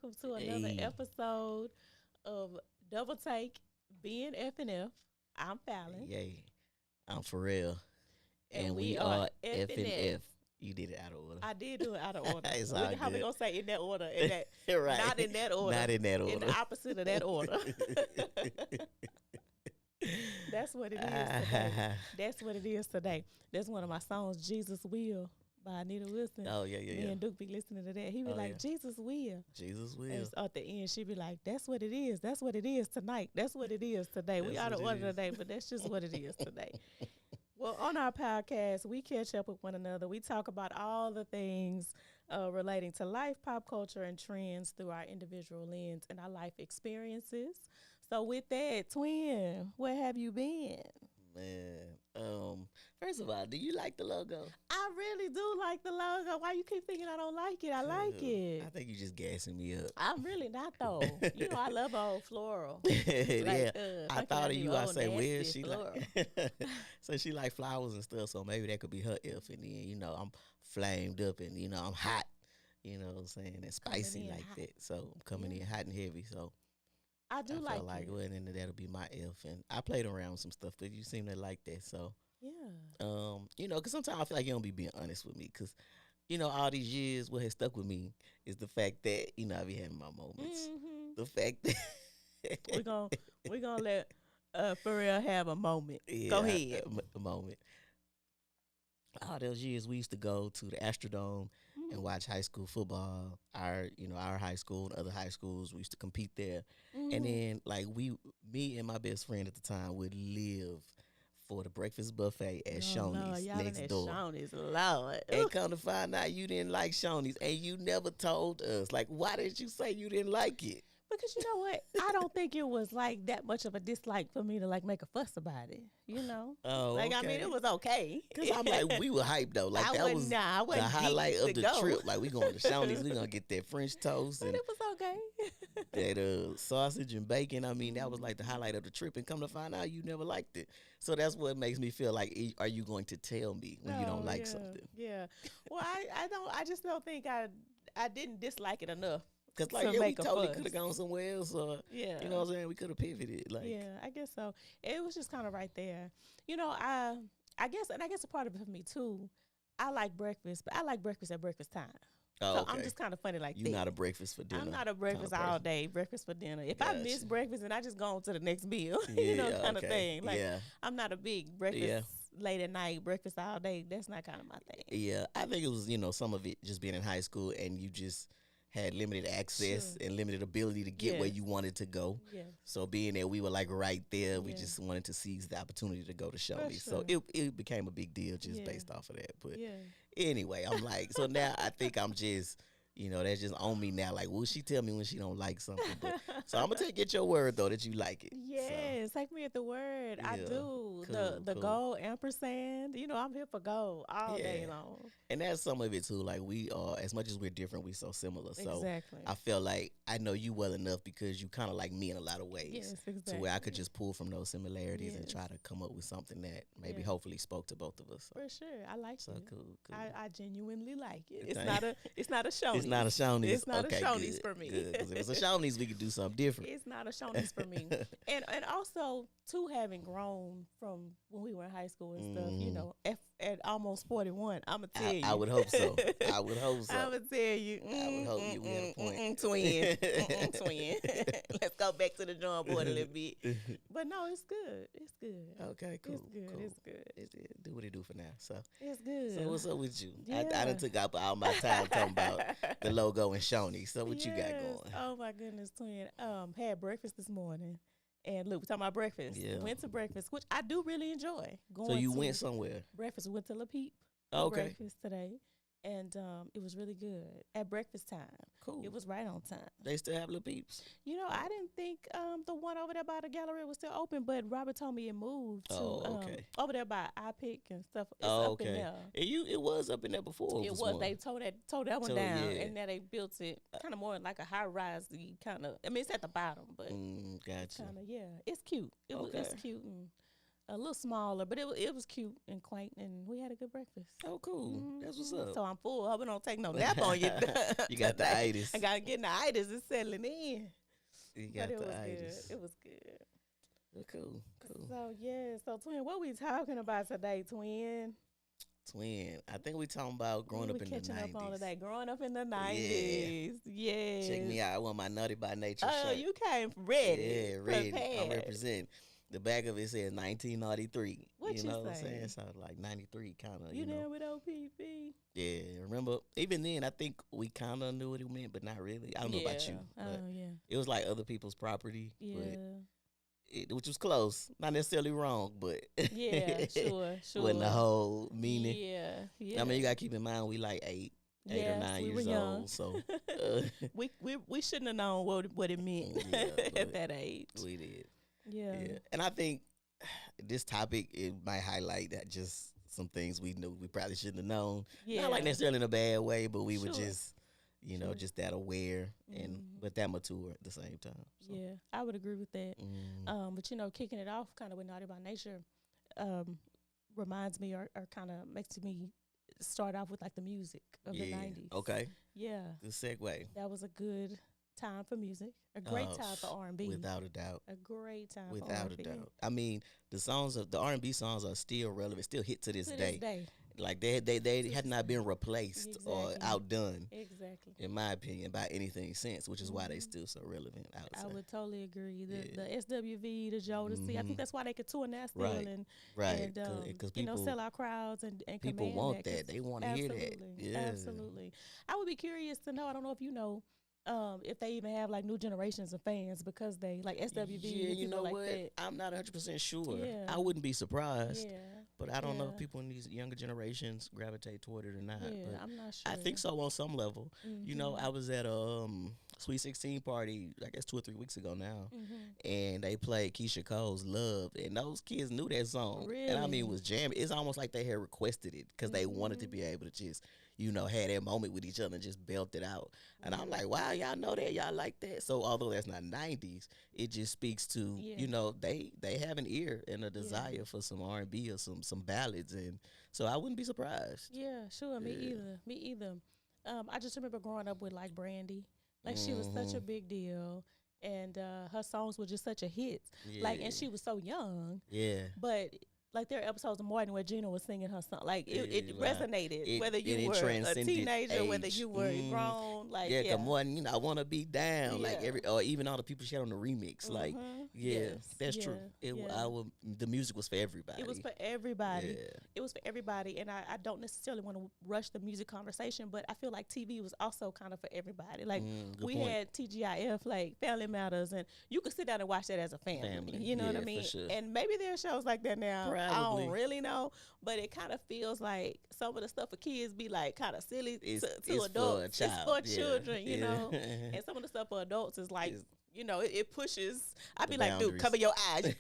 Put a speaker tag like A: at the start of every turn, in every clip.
A: welcome to another
B: Hey,
A: episode of Double Take being F and F. I'm Fallon,
B: yay. I'm for real.
A: and
B: And
A: we
B: we
A: are
B: are
A: F
B: F
A: and
B: and
A: F.
B: F. You did it out of order.
A: I did do it out of order.
B: It's all
A: How we
B: good.
A: gonna say in that order? In that
B: Right.
A: not in that order.
B: Not in that
A: In
B: order.
A: the opposite of that order. That's what it is today. That's what it is today. That's one of my songs, Jesus Will by Anita Wilson.
B: Oh, yeah, yeah,
A: Me
B: yeah.
A: and Duke be listening to that. He be
B: Oh,
A: like,
B: yeah.
A: Jesus will.
B: Jesus
A: And
B: will.
A: at the end, she be like, that's what it is. That's what it is tonight. That's what it is today. We
B: That's
A: out of
B: what it
A: order
B: is.
A: today, but that's just what it is today. Well, on our podcast, we catch up with one another. We talk about all the things relating to life, pop culture, and trends through our individual lens and our life experiences. So with that, twin, where have you been?
B: Man. First of all, do you like the logo?
A: I really do like the logo. Why you keep thinking I don't like it? I like it.
B: I think you just gassing me up.
A: I'm really not though. You know I love old floral.
B: Yeah. I
A: fucking
B: thought of
A: do
B: you. I
A: old
B: say, where is
A: nasty
B: she
A: floral.
B: like? So she like flowers and stuff. So maybe that could be her if. And then, I'm flamed up and, I'm hot. You know what I'm saying? And spicy
A: in
B: like
A: hot.
B: that. So I'm coming in hot and heavy. So
A: I do
B: I
A: like
B: felt like,
A: it.
B: well, then that'll be my if. And I played around with some stuff, but you seem to like that. So,
A: Yeah.
B: because sometimes I feel like you don't be being honest with me. Because, all these years, what has stuck with me is the fact that, I be having my moments.
A: Hmm.
B: The fact that.
A: We gonna let Pharrell have a moment.
B: Yeah,
A: Go ahead.
B: a moment. All those years we used to go to the Astrodome and watch high school football. Our high school and other high schools, we used to compete there. And then like me and my best friend at the time would live for the breakfast buffet at Shoney's next door.
A: Shoney's, Lord.
B: And come to find out you didn't like Shoney's and you never told us. Like, why did you say you didn't like it?
A: Because you know what? I don't think it was like that much of a dislike for me to like make a fuss about it. You know?
B: Oh,
A: Like I mean
B: okay.
A: it was okay.
B: Cause I'm like, we were hyped though. Like
A: I
B: that
A: wasn't-
B: was
A: nah, I
B: the
A: wasn't geeked
B: highlight
A: to
B: of the
A: go.
B: trip. Like we going to Shoney's, we gonna get that French toast
A: But
B: and
A: it was okay.
B: that sausage and bacon. I mean, that was like the highlight of the trip. And come to find out, you never liked it. So that's what makes me feel like, are you going to tell me when you don't
A: Oh,
B: like
A: yeah,
B: something?
A: Yeah. Well, I just don't think I didn't dislike it enough.
B: Because
A: to
B: like, yeah, we
A: make a
B: totally
A: fuss.
B: could have gone somewhere else, or
A: Yeah.
B: you know what I'm saying? We could have pivoted. Like,
A: Yeah, I guess so. It was just kind of right there. I guess a part of it for me too. I like breakfast, but I like breakfast at breakfast time.
B: oh,
A: So
B: okay.
A: I'm just kind of funny like
B: You're
A: that.
B: not a breakfast for dinner.
A: I'm not a breakfast
B: kind of
A: all
B: person.
A: day, breakfast for dinner. If I miss
B: Gotcha.
A: breakfast, then I just go on to the next meal,
B: Yeah,
A: kind of
B: okay.
A: thing. Like
B: yeah.
A: I'm not a big breakfast late at night, breakfast all day. That's not kind of my thing.
B: Yeah, I think it was, some of it just being in high school and you just had limited access
A: Sure.
B: and limited ability to get where
A: Yes.
B: you wanted to go.
A: Yeah.
B: So being that we were like right there, we
A: Yeah.
B: just wanted to seize the opportunity to go to Shoney's. So
A: sure.
B: it became a big deal just
A: Yeah.
B: based off of that. But
A: Yeah.
B: anyway, I'm like, so now I think I'm just, that's just on me now. Like, will she tell me when she don't like something? But, so I'm gonna take it your word though that you like it.
A: Yes, take me at the word. I
B: Yeah,
A: do.
B: cool,
A: The
B: cool.
A: gold ampersand. I'm here for gold all day
B: Yeah.
A: long.
B: And that's some of it too. Like we are, as much as we're different, we're so similar. So
A: Exactly.
B: I feel like I know you well enough because you kind of like me in a lot of ways.
A: Yes, exactly.
B: To where I could just pull from those similarities and
A: Yes.
B: try to come up with something that maybe
A: Yeah.
B: hopefully spoke to both of us. So,
A: For sure. I like
B: so
A: it.
B: cool.
A: I genuinely like it. It's
B: Thank-
A: not a Shoney's.
B: It's not a Shoney's.
A: It's not
B: okay,
A: a Shoney's
B: good,
A: for me.
B: Good. Because if it's a Shoney's, we could do something different.
A: It's not a Shoney's for me. And also too, having grown from when we were in high school and stuff, at almost 41, I'ma tell you.
B: I would hope so. I would hope so.
A: I'ma tell you.
B: I would hope you had a point.
A: Twin. Twin. Let's go back to the drawing board a little bit. But no, it's good. It's good.
B: Okay, cool.
A: It's good.
B: Cool.
A: It's good.
B: It do what it do for now. So,
A: It's good.
B: so what's up with you? I
A: Yeah.
B: done took up all my time talking about the logo and Shoney. So what you got
A: Yes.
B: going?
A: Oh my goodness, twin. Had breakfast this morning. And look, we're talking about breakfast.
B: Yeah.
A: Went to breakfast, which I do really enjoy.
B: So you
A: to
B: went somewhere?
A: breakfast. We went to La Peep for
B: Okay,
A: breakfast today. And it was really good at breakfast time.
B: cool.
A: It was right on time.
B: They still have little peeps.
A: I didn't think the one over there by the gallery was still open, but Robert told me it moved to
B: Oh, okay.
A: over there by iPick and stuff. It's
B: Oh,
A: up in
B: okay.
A: there.
B: It was up in there before.
A: It
B: this
A: was.
B: morning.
A: They tore that one
B: So,
A: down,
B: yeah.
A: and now they built it kind of more like a high rise. Kind of. I mean, it's at the bottom, but
B: Gotcha.
A: kind of it's cute. It's
B: Okay.
A: cute, and a little smaller, but it was cute and quaint, and we had a good breakfast.
B: Oh, cool. That's what's up.
A: So I'm full. I hope I don't take no nap on you.
B: You got the itis.
A: I gotta get the itis. It's settling in.
B: You got
A: But
B: the
A: it was
B: itis.
A: good. It was good.
B: Cool.
A: So yeah. So twin, what we talking about today, twin?
B: Twin. I think we talking about growing up in the 90s.
A: Catching up on today. Growing up in the 90s. Yeah.
B: Check me out. I want my Nutty by Nature
A: Oh,
B: shirt.
A: you came ready.
B: Yeah, ready.
A: Prepared.
B: I'm representing. The back of it says 1993.
A: What
B: you
A: you
B: know what I'm
A: say?
B: saying? So like 93 kind of,
A: You
B: you know.
A: there with OPP?
B: Yeah, remember? Even then, I think we kind of knew what it meant, but not really. I don't know about you.
A: Oh,
B: But
A: yeah.
B: it was like other people's property.
A: Yeah.
B: But which was close. Not necessarily wrong, but
A: Yeah, sure.
B: wasn't the whole meaning.
A: Yeah.
B: I mean, you got to keep in mind, we like eight or
A: Yes,
B: 9
A: we were
B: years
A: young.
B: old. So
A: we shouldn't have known what it meant
B: Yeah,
A: at that age.
B: we did.
A: Yeah.
B: Yeah. And I think this topic, it might highlight that just some things we knew we probably shouldn't have known.
A: Yeah.
B: Not like necessarily in a bad way, but we were
A: Sure.
B: just, you know,
A: Sure.
B: just that aware and
A: Mhm.
B: but that mature at the same time. So,
A: Yeah, I would agree with that. But kicking it off kind of with Naughty by Nature, reminds me or kind of makes me start off with like the music of the 90s.
B: Okay.
A: Yeah,
B: Good segue.
A: that was a good time for music. A great time for R&B.
B: Without a doubt.
A: A great time for
B: Without a
A: R&B.
B: doubt. I mean, the R&B songs are still relevant, still hit to this
A: To
B: day.
A: this day.
B: Like they had not been replaced or
A: Exactly.
B: outdone,
A: Exactly.
B: in my opinion, by anything since, which is why they still so relevant. I would
A: I
B: say.
A: would totally agree. The
B: Yeah.
A: SWV, the Jodeci, I think that's why they could tour now still
B: Right.
A: and
B: Right,
A: and
B: because people
A: sell out crowds and
B: people
A: command
B: want
A: 'cause
B: that. They want to hear that.
A: absolutely,
B: Yeah,
A: absolutely. I would be curious to know. I don't know if you know, if they even have like new generations of fans because they like SWV.
B: Yeah,
A: and
B: you
A: people
B: know
A: like
B: what?
A: that.
B: I'm not 100% sure.
A: Yeah.
B: I wouldn't be surprised,
A: Yeah,
B: but I don't know if
A: Yeah.
B: people in these younger generations gravitate toward it or not.
A: yeah.
B: But
A: I'm not sure.
B: I think so on some level. You know,
A: Mhm.
B: I was at a Sweet 16 party, I guess 2 or 3 weeks ago now,
A: Mhm.
B: and they played Keisha Cole's "Love," and those kids knew that song. And I mean, it
A: Really?
B: was jamming. It's almost like they had requested it because they wanted to be able to just, you know, have that moment with each other and just belt it out. And I'm like, wow, y'all know that, y'all like that. So although that's not 90s, it just speaks to,
A: Yeah.
B: you know, they have an ear and a desire for some R&B or some ballads, and so I wouldn't be surprised.
A: Yeah, sure. Me
B: Yeah.
A: either. Me either. I just remember growing up with like Brandy. Like she was such a big deal, and her songs were just such a hit. Like, and she was so young,
B: Yeah.
A: but like there are episodes of Martin where Gina was singing her song. Like it
B: Yeah, like,
A: resonated, whether
B: it
A: you were a
B: transcended
A: teenager, whether
B: age.
A: you were
B: Mhm.
A: grown. Like
B: Yeah, come on, you know, I want to be down, like
A: Yeah.
B: or even all the people she had on the remix, like,
A: Mhm.
B: yeah,
A: Yes.
B: that's
A: Yeah.
B: true.
A: Yeah.
B: The music was for everybody.
A: It was for everybody.
B: Yeah.
A: It was for everybody, and I don't necessarily want to rush the music conversation, but I feel like TV was also kind of for everybody. Like
B: Good
A: we
B: point.
A: had TGIF, like Family Matters, and you could sit down and watch that as a family. You know what I
B: Yeah, for
A: mean?
B: sure.
A: And maybe there are shows like that now. I
B: Probably.
A: don't really know, but it kind of feels like some of the stuff for kids be like kind of silly
B: It's
A: to
B: for a
A: adults. It's
B: child,
A: for
B: yeah.
A: children, you
B: Yeah.
A: know. And some of the stuff for adults is like.
B: It's-
A: You know, it pushes. I
B: The
A: be like, dude,
B: boundaries.
A: cover your eyes.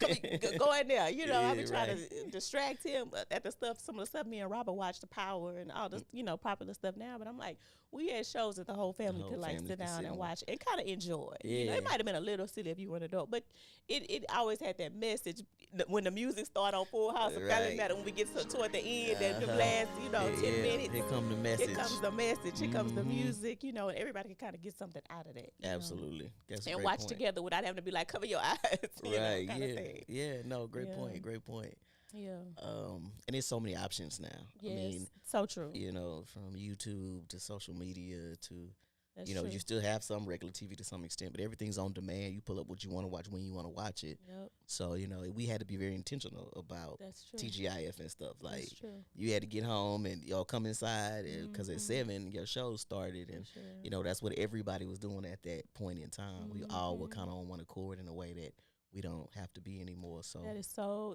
A: Go in there. You know, I be
B: Yeah,
A: trying
B: right.
A: to distract him. But at the stuff, some of the stuff me and Robert watched, The Power and all this, popular stuff now. But I'm like, we had shows that the whole family
B: whole
A: could like
B: family
A: sit
B: could
A: down
B: sit
A: and
B: and
A: watch and kind of enjoy. You know,
B: Yeah.
A: it might have been a little silly if you were an adult, but it always had that message. When the music started on Full House of Family
B: Right.
A: Matter, when we get toward the end, and the last, 10 minutes.
B: Here come the message.
A: Here comes the message. Here comes the
B: Mhm.
A: music. You know, and everybody can kind of get something out of that. You know?
B: Absolutely. That's a
A: And
B: great
A: watch
B: point.
A: together without having to be like, cover your eyes. you know,
B: Right,
A: kinda
B: yeah.
A: thing.
B: Yeah, no, great
A: Yeah.
B: point. Great point.
A: Yeah.
B: And there's so many options now.
A: Yes.
B: I mean,
A: so true.
B: you know, from YouTube to social media to
A: That's
B: you know,
A: true.
B: you still have some regular TV to some extent, but everything's on demand. You pull up what you want to watch when you want to watch it.
A: Yep.
B: So, you know, we had to be very intentional about
A: That's true.
B: TGIF and stuff. Like,
A: That's true.
B: you had to get home and y'all come inside because at
A: Mhm.
B: 7 your show started, and
A: For sure.
B: you know that's what everybody was doing at that point in time. We all were
A: Mhm.
B: kind of on one accord in a way that we don't have to be anymore. So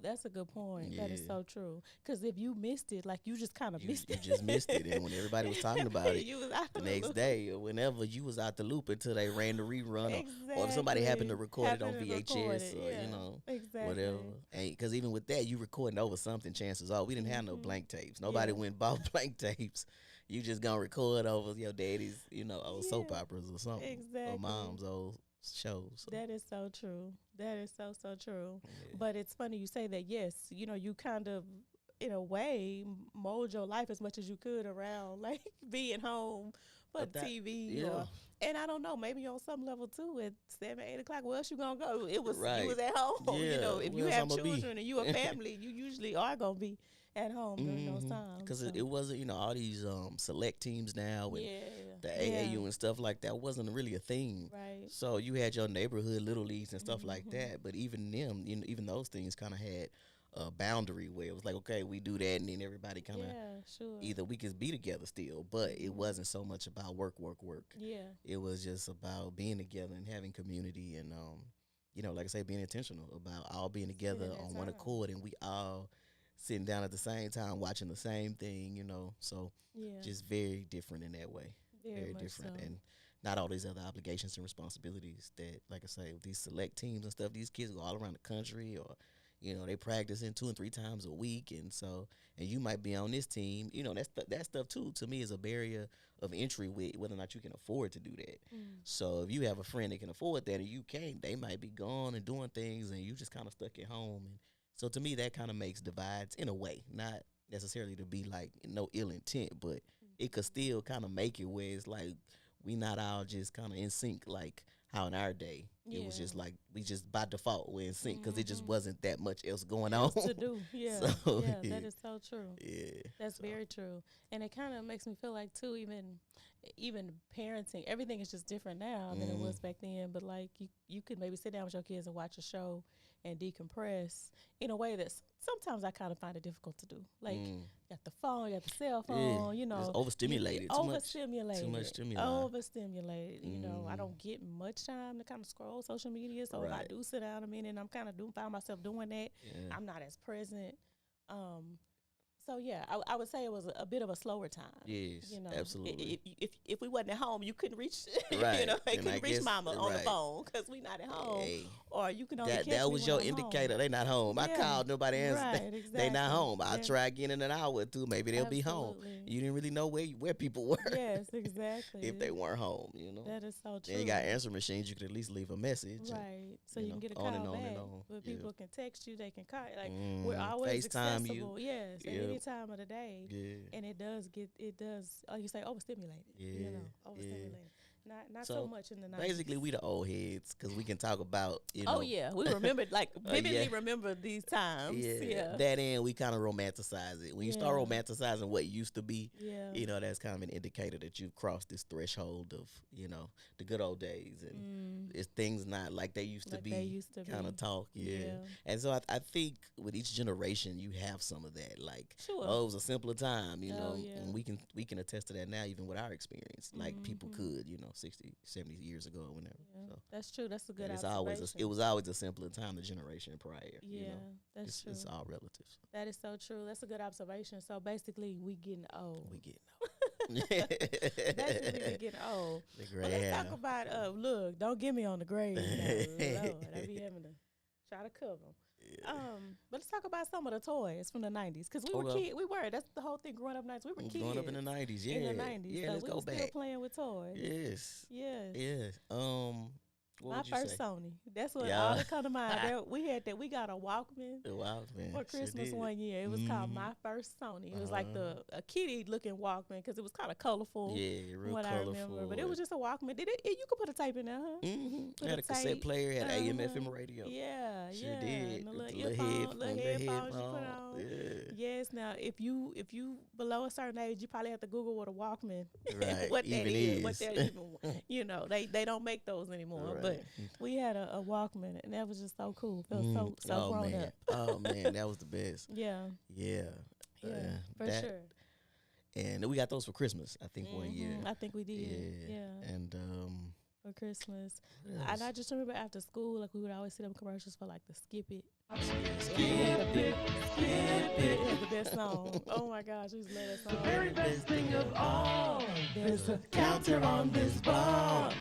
A: That's a good point. That is
B: Yeah.
A: so true. Because if you missed it, like you just kind of
B: you
A: missed
B: you
A: it.
B: just missed it, and when everybody was talking about it
A: you was out
B: the
A: of
B: next
A: loop.
B: day or whenever, you was out the loop until they ran the rerun, or if somebody happened to record it on
A: Happened to record
B: VHS
A: it,
B: or
A: yeah.
B: you know
A: Exactly.
B: whatever. And because even with that, you recording over something. Chances are we didn't have no blank tapes. Nobody
A: Yeah.
B: went and bought blank tapes. You just gonna record over your daddy's, you know, old soap
A: Yeah.
B: operas or something, or
A: Exactly.
B: mom's old shows. So.
A: That is so true. That is so, so true.
B: Yeah.
A: But it's funny you say that. Yes, you know, you kind of, in a way, mold your life as much as you could around like being home for TV.
B: Yeah.
A: And I don't know, maybe on some level too, at 7, 8 o'clock, where else you gonna go? It was
B: Right.
A: you was at home.
B: Yeah,
A: You know, if you
B: where
A: have
B: else I'ma be?
A: children and you a family, you usually are gonna be at home during those times.
B: Because
A: so.
B: it wasn't, you know, all these select teams now and
A: Yeah.
B: the AAU and stuff like that wasn't really a thing.
A: Right.
B: So you had your neighborhood little leagues and stuff like that, but even them, you know, even those things kind of had a boundary where it was like, okay, we do that, and then everybody kind of
A: sure.
B: either we could be together still, but it wasn't so much about work.
A: Yeah.
B: It was just about being together and having community and you know, like I say, being intentional about all being together on one accord, and we all sitting down at the same time watching the same thing, you know. So just very different in that way. Very different.
A: So.
B: And not all these other obligations and responsibilities that, like I say, these select teams and stuff, these kids go all around the country, or, you know, they practice in 2 and 3 times a week. And so, and you might be on this team, you know, that stuff too, to me, is a barrier of entry with whether or not you can afford to do that. So if you have a friend that can afford that and you can't, they might be gone and doing things and you just kind of stuck at home. And so to me, that kind of makes divides in a way, not necessarily to be like no ill intent, but it could still kind of make it where it's like we not all just kind of in sync like how in our day it was just like we just by default we're in sync because it just wasn't that much else going on
A: to do. Yeah,
B: so,
A: that is so true.
B: Yeah,
A: that's very true. And it kind of makes me feel like too, even parenting, everything is just different now than it was back then. But like you could maybe sit down with your kids and watch a show and decompress in a way that sometimes I kind of find it difficult to do. Like you got the phone, you got the cell phone, you know,
B: it's overstimulated,
A: too much
B: stimuli.
A: Overstimulated. You know, I don't get much time to kind of scroll social media. So if I do sit down a minute and I'm kind of find myself doing that, I'm not as present. So yeah, I would say it was a bit of a slower time.
B: Yes,
A: you know,
B: absolutely.
A: If we wasn't at home, you couldn't reach.
B: Right.
A: You know, you
B: And
A: couldn't reach mama on the phone because we not at home.
B: Hey.
A: Or you can only catch
B: that was
A: me
B: your
A: when I'm
B: indicator.
A: home.
B: They not home. I called, nobody answered.
A: Right,
B: They not
A: exactly.
B: home. I'll try again in an hour or two. Maybe they'll be home.
A: Absolutely.
B: You didn't really know where people were.
A: Yes, exactly.
B: If they weren't home, you know.
A: That is so true.
B: And you got answer machines. You could at least leave a message.
A: Right. So
B: you
A: you can
B: know,
A: get a
B: on
A: call
B: and on
A: back.
B: and on.
A: But
B: Yeah.
A: people can text you. They can call. Like we're always
B: FaceTime
A: accessible.
B: you.
A: Yes, at
B: Yeah.
A: any time of the day.
B: Yeah.
A: And it does, like you say, overstimulated. You know, overstimulated. Not so much in the 90s.
B: Basically, we the old heads because we can talk about, you know.
A: Oh, yeah. We remember, like, vividly remember these times. Yeah.
B: That end, we kind of romanticize it. When you start romanticizing what used to be, you know, that's kind of an indicator that you've crossed this threshold of, you know, the good old days. And it's things not like they used to be kind of talk. Yeah. And so I think with each generation, you have some of that. Like, oh, it was a simpler time, you know. And we can attest to that now, even with our experience. Like, people could, you know, 60, 70 years ago or whenever.
A: Yeah,
B: so
A: that's true. That's a good
B: it's
A: observation.
B: it was always a simpler time the generation prior.
A: Yeah,
B: you know?
A: that's true.
B: It's all relative.
A: That is so true. That's a good observation. So basically, we getting old. Basically, we getting old. But let's talk about, look, don't get me on the grave now. Lord, I be having to try to cover them. But let's talk about some of the toys from the 90s. Because we were kids. That's the whole thing growing up 90s. We were kids.
B: Growing up in the 90s, yeah.
A: In the 90s.
B: Yeah,
A: so
B: let's go back.
A: Still playing with toys.
B: Yes.
A: Yes.
B: Yes. What
A: My first Sony. That's what all that come to mind. We got a Walkman. For Christmas one year. It was called My First Sony. It was like a kitty looking Walkman because it was kind of colorful.
B: Yeah, real
A: what
B: colorful.
A: I remember. But it was just a Walkman. You could put a tape in there, huh?
B: Mm-hmm. Had a cassette player, had AM, FM radio.
A: Yeah,
B: sure did.
A: And the
B: With
A: little headphones you put
B: on.
A: on.
B: Yeah.
A: Yes. Now, if you below a certain age, you probably have to Google what a Walkman.
B: Right.
A: What that
B: even
A: is. What that even. You know, they don't make those anymore.
B: Right.
A: But we had a Walkman, and that was just so cool. Felt so grown up.
B: Oh man, that was the best.
A: Yeah.
B: Yeah.
A: For sure.
B: And we got those for Christmas, I think, one year.
A: I think we did. Yeah.
B: And
A: for Christmas. And I just remember after school, like we would always see them commercials for like the Skip It. Skip It. It was the best song. Oh my gosh, we used to love that song.
C: The very best thing of all, there's a counter on this ball.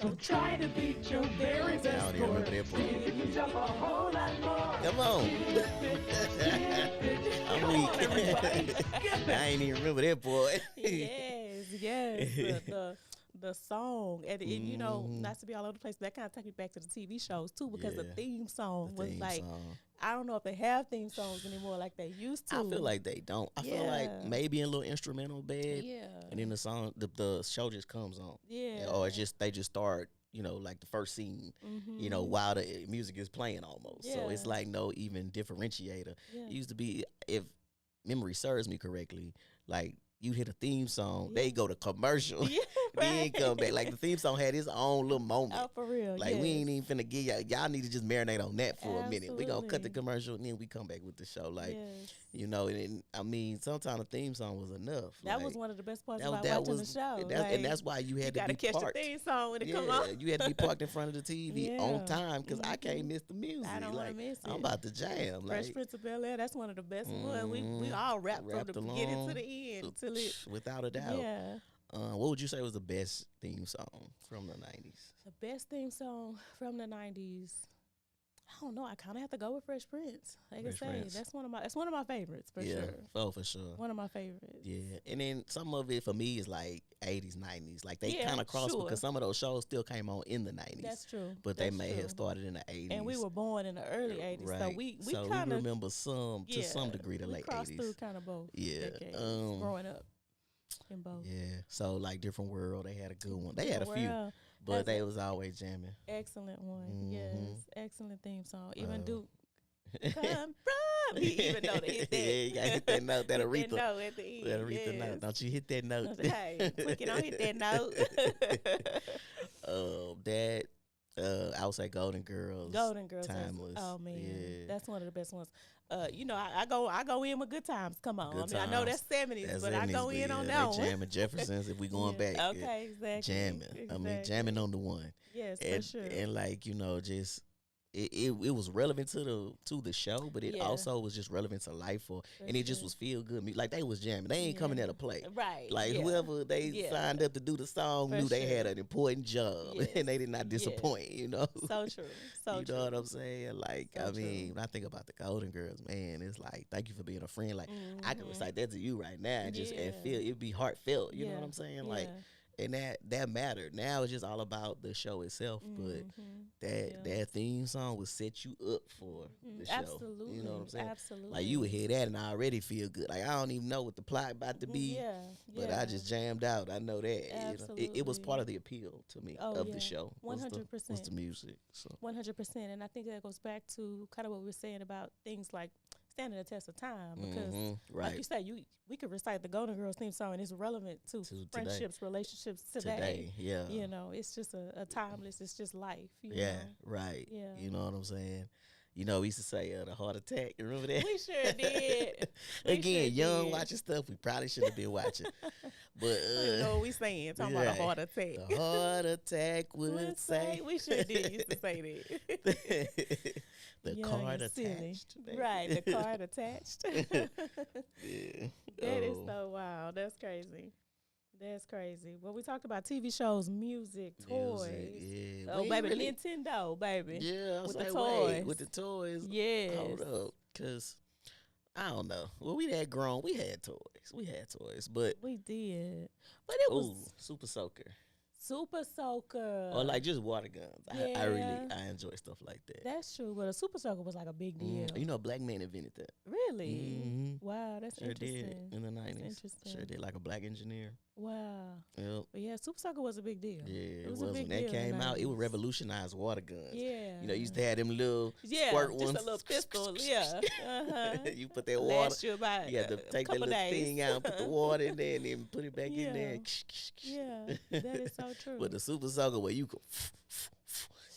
C: So try to beat your very best
B: I don't even remember that
C: score.
B: part.
C: You jump a whole lot more.
B: Come on. I'm
C: Come on, everybody.
B: weak. I ain't even remember that boy.
A: Yes. the song, and you know, not to be all over the place, but that kind of took me back to the TV shows too, because the theme song was like, I don't know if they have theme songs anymore like they used to.
B: I feel like they don't. I feel like maybe a little instrumental bed, and then the song, the show just comes on, or it's just they just start, you know, like the first scene, you know, while the music is playing almost. So it's like no even differentiator. It used to be, if memory serves me correctly, like you hit a theme song, they go to commercial, then come back. Like the theme song had its own little moment.
A: Oh, for real.
B: Like we ain't even finna give y'all need to just marinate on that for a minute. We gonna cut the commercial and then we come back with the show. Like you know, and I mean, sometimes the theme song was enough.
A: That was one of the best parts about watching the show.
B: And that's why you had to be
A: catch
B: parked.
A: the theme song when it come on.
B: You had to be parked in front of the TV on time, because I can't miss the music.
A: I don't want to miss it.
B: I'm about to jam.
A: Fresh Prince of Bel-Air, that's one of the best ones. We all wrapped from the beginning to the end till it.
B: Without a doubt.
A: Yeah.
B: What would you say was the best theme song from the 90s?
A: The best theme song from the 90s. I don't know. I kind of have to go with Fresh Prince. Like I say, that's one of my favorites for sure.
B: Oh, for sure.
A: One of my favorites.
B: Yeah, and then some of it for me is like 80s, 90s. Like they kind of crossed because some of those shows still came on in the 90s.
A: That's true.
B: But they may have started in the 80s.
A: And we were born in the early 80s,
B: right.
A: so we kind of
B: remember some to some degree the late 80s.
A: Crossed through kind of both.
B: Yeah,
A: decades, growing up in both.
B: Yeah, so like Different World, they had a good one. They had a few. But they was always jamming.
A: Excellent one. Yes. Excellent theme song. Even Duke. Come from. He even know to hit that.
B: Yeah, you gotta hit that note. That Aretha.
A: That note at the end.
B: That Aretha note. Don't you hit that note.
A: Hey, Twinkie, don't hit that note.
B: I would say Golden Girls.
A: Golden Girls.
B: Timeless.
A: Oh man. That's one of the best ones. You know, I go in with Good Times. Come on.
B: Good
A: I know that's 70s, but I go in on that one.
B: Jamming Jeffersons if we going back.
A: Okay, exactly.
B: Jamming.
A: Exactly.
B: I mean, jamming on the one.
A: Yes,
B: and,
A: for sure.
B: And like, you know, just it was relevant to the show, but it also was just relevant to life and it just was feel good. Like they was jamming. They ain't coming there to play.
A: Right.
B: Like whoever they signed up to do the song knew they had an important job and they did not disappoint, you know.
A: So true. So
B: you
A: true.
B: know what I'm saying? Like,
A: so
B: I mean, when I think about the Golden Girls, man, it's like, thank you for being a friend. Like, I can recite that to you right now and just and feel it'd be heartfelt. You know what I'm saying? Like, and that mattered. Now it's just all about the show itself, but that theme song will set you up for the show.
A: Absolutely.
B: You know what I'm saying?
A: Absolutely.
B: Like you would hear that and I already feel good. Like I don't even know what the plot about to be, but I just jammed out. I know that.
A: Absolutely.
B: You know? It was part of the appeal to me of the show.
A: 100%.
B: Was the music. So
A: 100%, and I think that goes back to kind of what we were saying about things like standing the test of time, because like you said, we could recite the Golden Girls theme song and it's relevant to friendships, relationships today. You know, it's just a timeless, it's just life. You know?
B: Right.
A: Yeah.
B: You know what I'm saying? You know, we used to say the heart attack. Remember that?
A: We sure did.
B: Again, young watching stuff we probably shouldn't have been watching. But
A: you know what we saying? Talking about a heart attack.
B: The heart attack would say.
A: We sure did used to say that.
B: The card attached.
A: Right, the card attached.
B: Yeah.
A: That is so wild. That's crazy. That's crazy. Well, we talked about TV shows, music, toys.
B: Yeah.
A: Oh, baby, Nintendo, baby.
B: Yeah,
A: with the toys.
B: With the toys.
A: Yes.
B: Hold up, because I don't know. Well, we had grown. We had toys, but
A: we did. But it was
B: Super Soaker.
A: Super Soaker.
B: Or like just water guns.
A: Yeah.
B: I enjoy stuff like that.
A: That's true. But a Super Soaker was like a big deal.
B: You know, a black man invented that.
A: Really? Wow, that's
B: sure
A: interesting.
B: Did in the 90s.
A: That's interesting.
B: Sure did, like a black engineer.
A: Wow.
B: Yep.
A: But yeah, Super Soaker was a big deal.
B: Yeah,
A: it was
B: when
A: a big
B: that
A: deal
B: came out, it would revolutionize water guns.
A: Yeah.
B: You know, you used to have them little squirt ones.
A: Just a little pistol. Yeah.
B: You put that water.
A: Last you about
B: you had to take that little thing out, put the water in there, and then put it back in there.
A: Yeah, that is so true.
B: But the Super Soaker where you could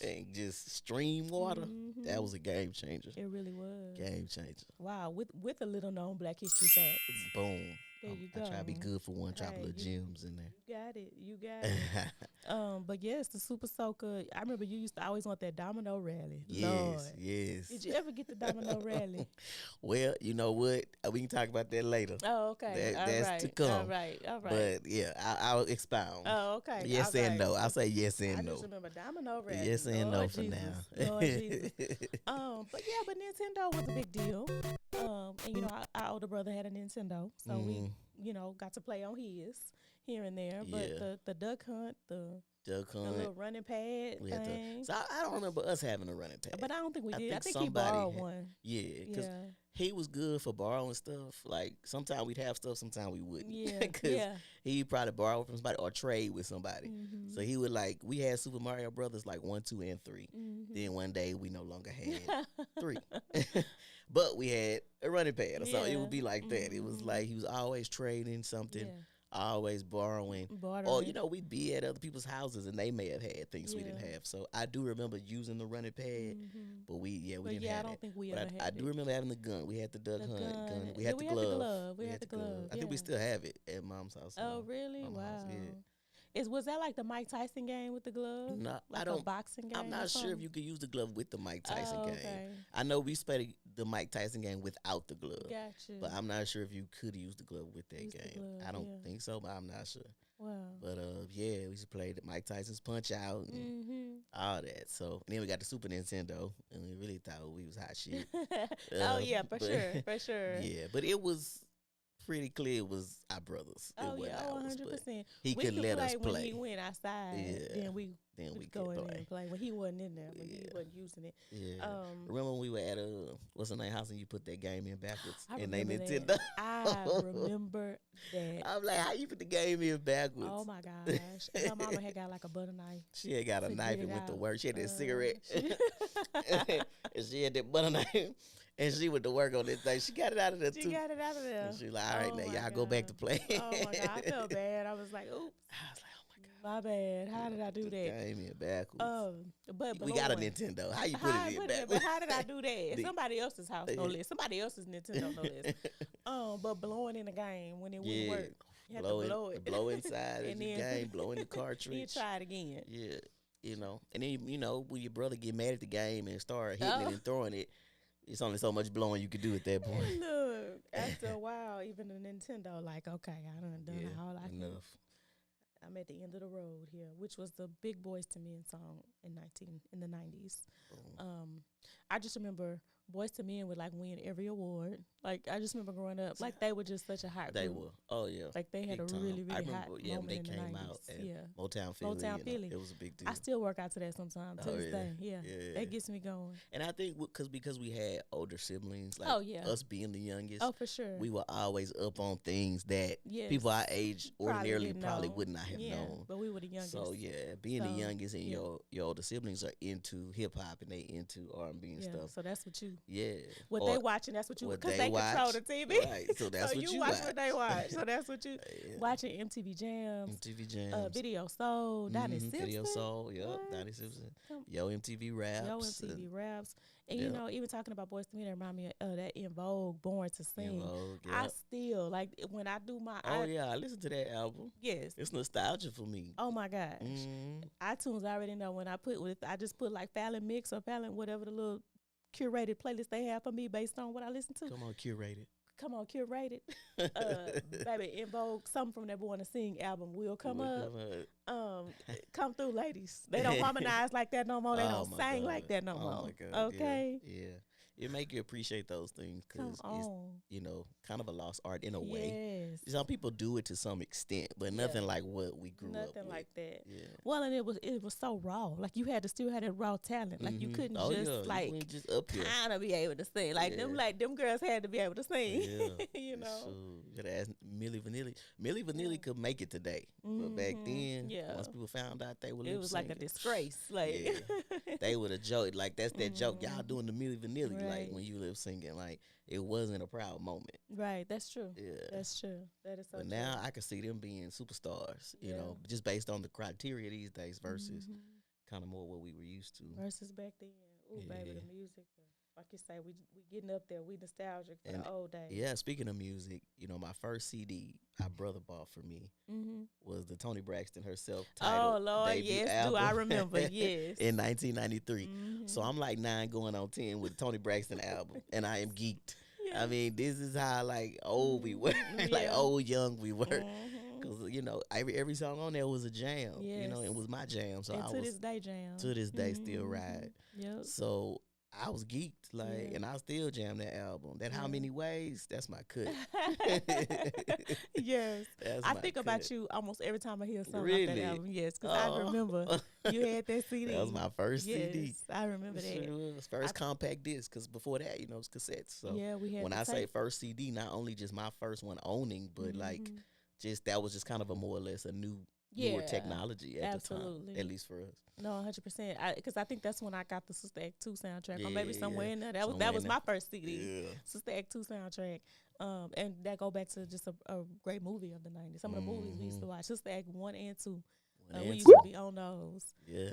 B: and just stream water, that was a game changer.
A: It really was.
B: Game changer.
A: Wow, with a little known Black History fact.
B: Boom.
A: There you go.
B: I try to be good for one, drop a little gems in there.
A: You got it. But yes, the Super Soaker, I remember you used to always want that domino rally.
B: Yes.
A: Did you ever get the domino rally?
B: Well, you know what? We can talk about that later.
A: Oh, okay.
B: That's to come.
A: All right.
B: But yeah, I'll expound.
A: Oh, okay.
B: Yes and no. I'll say yes and no.
A: I just remember domino rally.
B: Yes and no for now.
A: Lord Jesus. But Nintendo was a big deal. And you know, our older brother had a Nintendo, so we, you know, got to play on his. here and there.
B: Yeah.
A: But the duck hunt,
B: Duck
A: the
B: hunt.
A: little running pad
B: We had to,
A: thing.
B: so I don't remember us having a running pad.
A: But I don't think we did. I think he
B: somebody
A: borrowed
B: had-
A: one.
B: Yeah, because
A: Yeah.
B: he was good for borrowing stuff. Like sometimes we'd have stuff, sometimes we wouldn't.
A: Yeah.
B: Because
A: Yeah.
B: he probably borrowed from somebody or trade with somebody.
A: Mhm.
B: So he would like, we had Super Mario Brothers like 1, 2, and 3.
A: Mhm.
B: Then one day we no longer had 3. But we had a running pad. So it
A: Yeah.
B: would be like that. It was
A: Mhm.
B: like he was always trading something,
A: Yeah.
B: always borrowing.
A: Bartering.
B: Or, we'd be at other people's houses and they may have had things we didn't
A: Yeah.
B: have. So I do remember using the running pad,
A: Mhm.
B: but we
A: But
B: didn't
A: yeah, I
B: have
A: don't
B: that.
A: think we
B: But
A: ever
B: I
A: had
B: do
A: it.
B: remember having the gun. We had the duck
A: The
B: hunt gun. We
A: Yeah,
B: had the glove.
A: We had the glove.
B: I think we
A: yeah.
B: still have it at Mom's house.
A: Oh, really?
B: Mama
A: Wow.
B: house, yeah.
A: Was that like the Mike Tyson game with the glove?
B: No,
A: Like
B: I
A: a
B: don't.
A: boxing game?
B: I'm
A: or
B: not sure if
A: something?
B: you could use the glove with the Mike Tyson game.
A: Okay.
B: I know we played the Mike Tyson game without the glove,
A: Gotcha.
B: but I'm not sure if you could use the glove with that
A: Use the
B: game.
A: glove,
B: I don't
A: yeah.
B: think so, but I'm not sure.
A: Wow.
B: But yeah, we used to play the Mike Tyson's Punch Out and
A: Mm-hmm.
B: all that. So and then we got the Super Nintendo, and we really thought we was hot shit.
A: Oh yeah, for
B: but-
A: sure, for sure.
B: Yeah, but it was pretty clear it was our brothers. It
A: Oh
B: wasn't
A: yeah,
B: ours, but
A: 100%.
B: he
A: We
B: could let us
A: when
B: play.
A: he went outside.
B: Yeah.
A: Then we
B: Then we
A: would go
B: could
A: in there
B: play.
A: and play when he wasn't in there, when he
B: Yeah.
A: wasn't using it.
B: Yeah. Remember when we were at what's the name house and you put that game in backwards
A: I
B: and they
A: remember
B: Nintendo?
A: that. I remember that.
B: I'm like, how you put the game in backwards?
A: Oh my gosh! And my mama had got like a butter knife.
B: She had got a
A: to
B: knife
A: get
B: and
A: it
B: went to
A: out.
B: work. She had that cigarette.
A: she-
B: And she had that butter knife. And she went to work on that thing. She got it out of there
A: She
B: too.
A: got it out of there.
B: And she was like, all right,
A: Oh
B: now
A: my
B: y'all go back to
A: God.
B: play.
A: Oh my god, I felt bad. I was like, oops,
B: I was like, oh my God.
A: my bad. How did I do
B: Put the
A: that?
B: game in backwards.
A: But
B: We got a
A: blowing.
B: Nintendo. How you put
A: How I
B: it in
A: put it in,
B: backwards?
A: but how did I do that?
B: The-
A: Somebody else's house, no less. Somebody else's Nintendo, no less. But blowing in the game when it wouldn't
B: Yeah.
A: work, you had
B: blow
A: to blow it.
B: blow inside of
A: And
B: the
A: then-
B: game, blow in the
A: Then you
B: cartridge.
A: try it again.
B: Yeah, and then when your brother get mad at the game and start hitting
A: Oh.
B: it and throwing it, it's only so much blowing you could do at that point.
A: Look, after a while, even the Nintendo, like, okay, I done
B: Yeah,
A: all I can.
B: enough.
A: I'm at the end of the road here, which was the Big Boys to Men song in the 90s. I just remember Boys to Men would like win every award. Like I just remember growing up, like they were just such a hot
B: They
A: group.
B: were. Oh yeah.
A: Like they had
B: Big
A: a
B: time.
A: really,
B: I
A: really
B: remember,
A: hot
B: when
A: moment
B: they
A: in the
B: came
A: 90s.
B: out at
A: Yeah.
B: Motown Philly.
A: Motown Philly.
B: It was a big deal.
A: I still work out to that sometimes to
B: Oh,
A: this
B: yeah.
A: day. Yeah.
B: Yeah.
A: That gets me going.
B: And I think because we had older siblings, like
A: Oh, yeah.
B: us being the youngest,
A: Oh, for sure.
B: we were always up on things that
A: Yes.
B: people our age ordinarily
A: didn't
B: probably
A: know.
B: would not have
A: yeah,
B: known.
A: but we were the youngest.
B: So yeah, being
A: So,
B: the youngest and
A: yeah.
B: your older siblings are into hip hop and they into R&B and
A: yeah.
B: stuff.
A: So that's what you.
B: Yeah.
A: What
B: Or
A: they watching, that's what you.
B: what
A: Because
B: they
A: they control
B: watch.
A: the TV.
B: Right. So that's what you
A: watch
B: watch.
A: what they watch. So that's what you
B: Yeah.
A: watching MTV Jams,
B: MTV Jams.
A: Video Soul, Donnie Simpson.
B: Video Soul, yep,
A: What?
B: Donnie Simpson.
A: Come-
B: Yo MTV Raps.
A: Yo MTV Raps. And you
B: yeah.
A: know, even talking about Boys to Me, that remind me of that In Vogue, Born to Sing.
B: In Vogue,
A: I
B: yep.
A: still like when I do my.
B: Oh yeah, I listened to that album.
A: Yes.
B: It's nostalgia for me.
A: Oh my gosh.
B: Mhm.
A: iTunes I already know when I just put like Fallon Mix or Fallon whatever the little curated playlist they have for me based on what I listen to.
B: Come on, curated.
A: Come on, curated. Baby, In Vogue, something from that Born to Sing album will come up. Come through, ladies. They don't harmonize like that no more. They
B: Oh,
A: don't
B: my
A: sing
B: God.
A: like that no
B: Oh,
A: more.
B: my God,
A: Okay.
B: Yeah. It make you appreciate those things
A: Come
B: because it's,
A: on.
B: kind of a lost art in a way.
A: Yes.
B: Some people do it to some extent, but nothing like what we grew up with.
A: Nothing like that.
B: Yeah.
A: Well, and it was so raw. Like you had to still have that raw talent. Like you
B: Mhm.
A: couldn't
B: Oh,
A: just
B: yeah. You
A: like
B: wasn't just up here.
A: kind of be able to sing. Like
B: Yeah.
A: them girls had to be able to sing.
B: Yeah.
A: you know.
B: So, you gotta ask Millie Vanilli. Millie Vanilli could make it today, but back
A: Mhm.
B: then,
A: Yeah.
B: once people found out they were
A: It was like a
B: lip-syncing,
A: disgrace. Like
B: Yeah. they would have joked like that's that joke y'all
A: Mhm.
B: doing the Millie Vanilli like
A: Right.
B: when you lip singing like it wasn't a proud moment.
A: right. That's true.
B: Yeah.
A: That's true. That is so
B: But
A: true.
B: now I can see them being superstars, you
A: Yeah.
B: know, just based on the criteria these days versus
A: Mhm.
B: kind of more what we were used to.
A: Versus back then. Ooh, baby,
B: Yeah.
A: the music. Like you say, we getting up there. We nostalgic for
B: And
A: the old days.
B: Yeah, speaking of music, my first CD my brother bought for me
A: Mm-hmm.
B: was the Toni Braxton herself
A: Oh
B: titled
A: Lord,
B: debut
A: yes.
B: album
A: Do I remember? Yes.
B: in 1993.
A: Mhm.
B: So I'm like 9 going on 10 with the Toni Braxton album, and I am geeked.
A: Yeah.
B: I mean, this is how like old we were, like
A: Yeah.
B: old young we were,
A: Mhm.
B: because every song on there was a jam.
A: Yes.
B: It was my jam. So
A: and
B: I
A: to
B: was
A: this day, jam.
B: to this day still
A: Mhm.
B: ride.
A: Yep.
B: So I was geeked, like,
A: Yeah.
B: and I still jam that album. That How
A: Yeah.
B: Many Ways? That's my cut.
A: Yes.
B: That's
A: I
B: my
A: think
B: cut.
A: about you almost every time I hear something off that
B: Really?
A: album. Yes, because I remember you had that CD.
B: That was my first
A: yes,
B: CD.
A: I remember that.
B: Sure was. First compact disc, because before that, it was cassettes. So
A: Yeah, we had
B: when
A: the
B: I say
A: tape.
B: first CD, not only just my first one owning, but like
A: Mhm.
B: just that was just kind of a more or less a newer
A: Yeah,
B: technology at the time,
A: absolutely.
B: at least for us.
A: No, 100%. Because I think that's when I got the Sister Act 2 soundtrack, or maybe
B: Yeah,
A: somewhere
B: yeah.
A: in there. That
B: Somewhere
A: was
B: in
A: my first CD.
B: Yeah.
A: Sister Act 2 soundtrack. And that go back to just a great movie of the 90s. Some of the movies we used to watch. Sister Act 1 and 2.
B: One
A: We
B: and
A: used
B: two.
A: to be on those.
B: Yes.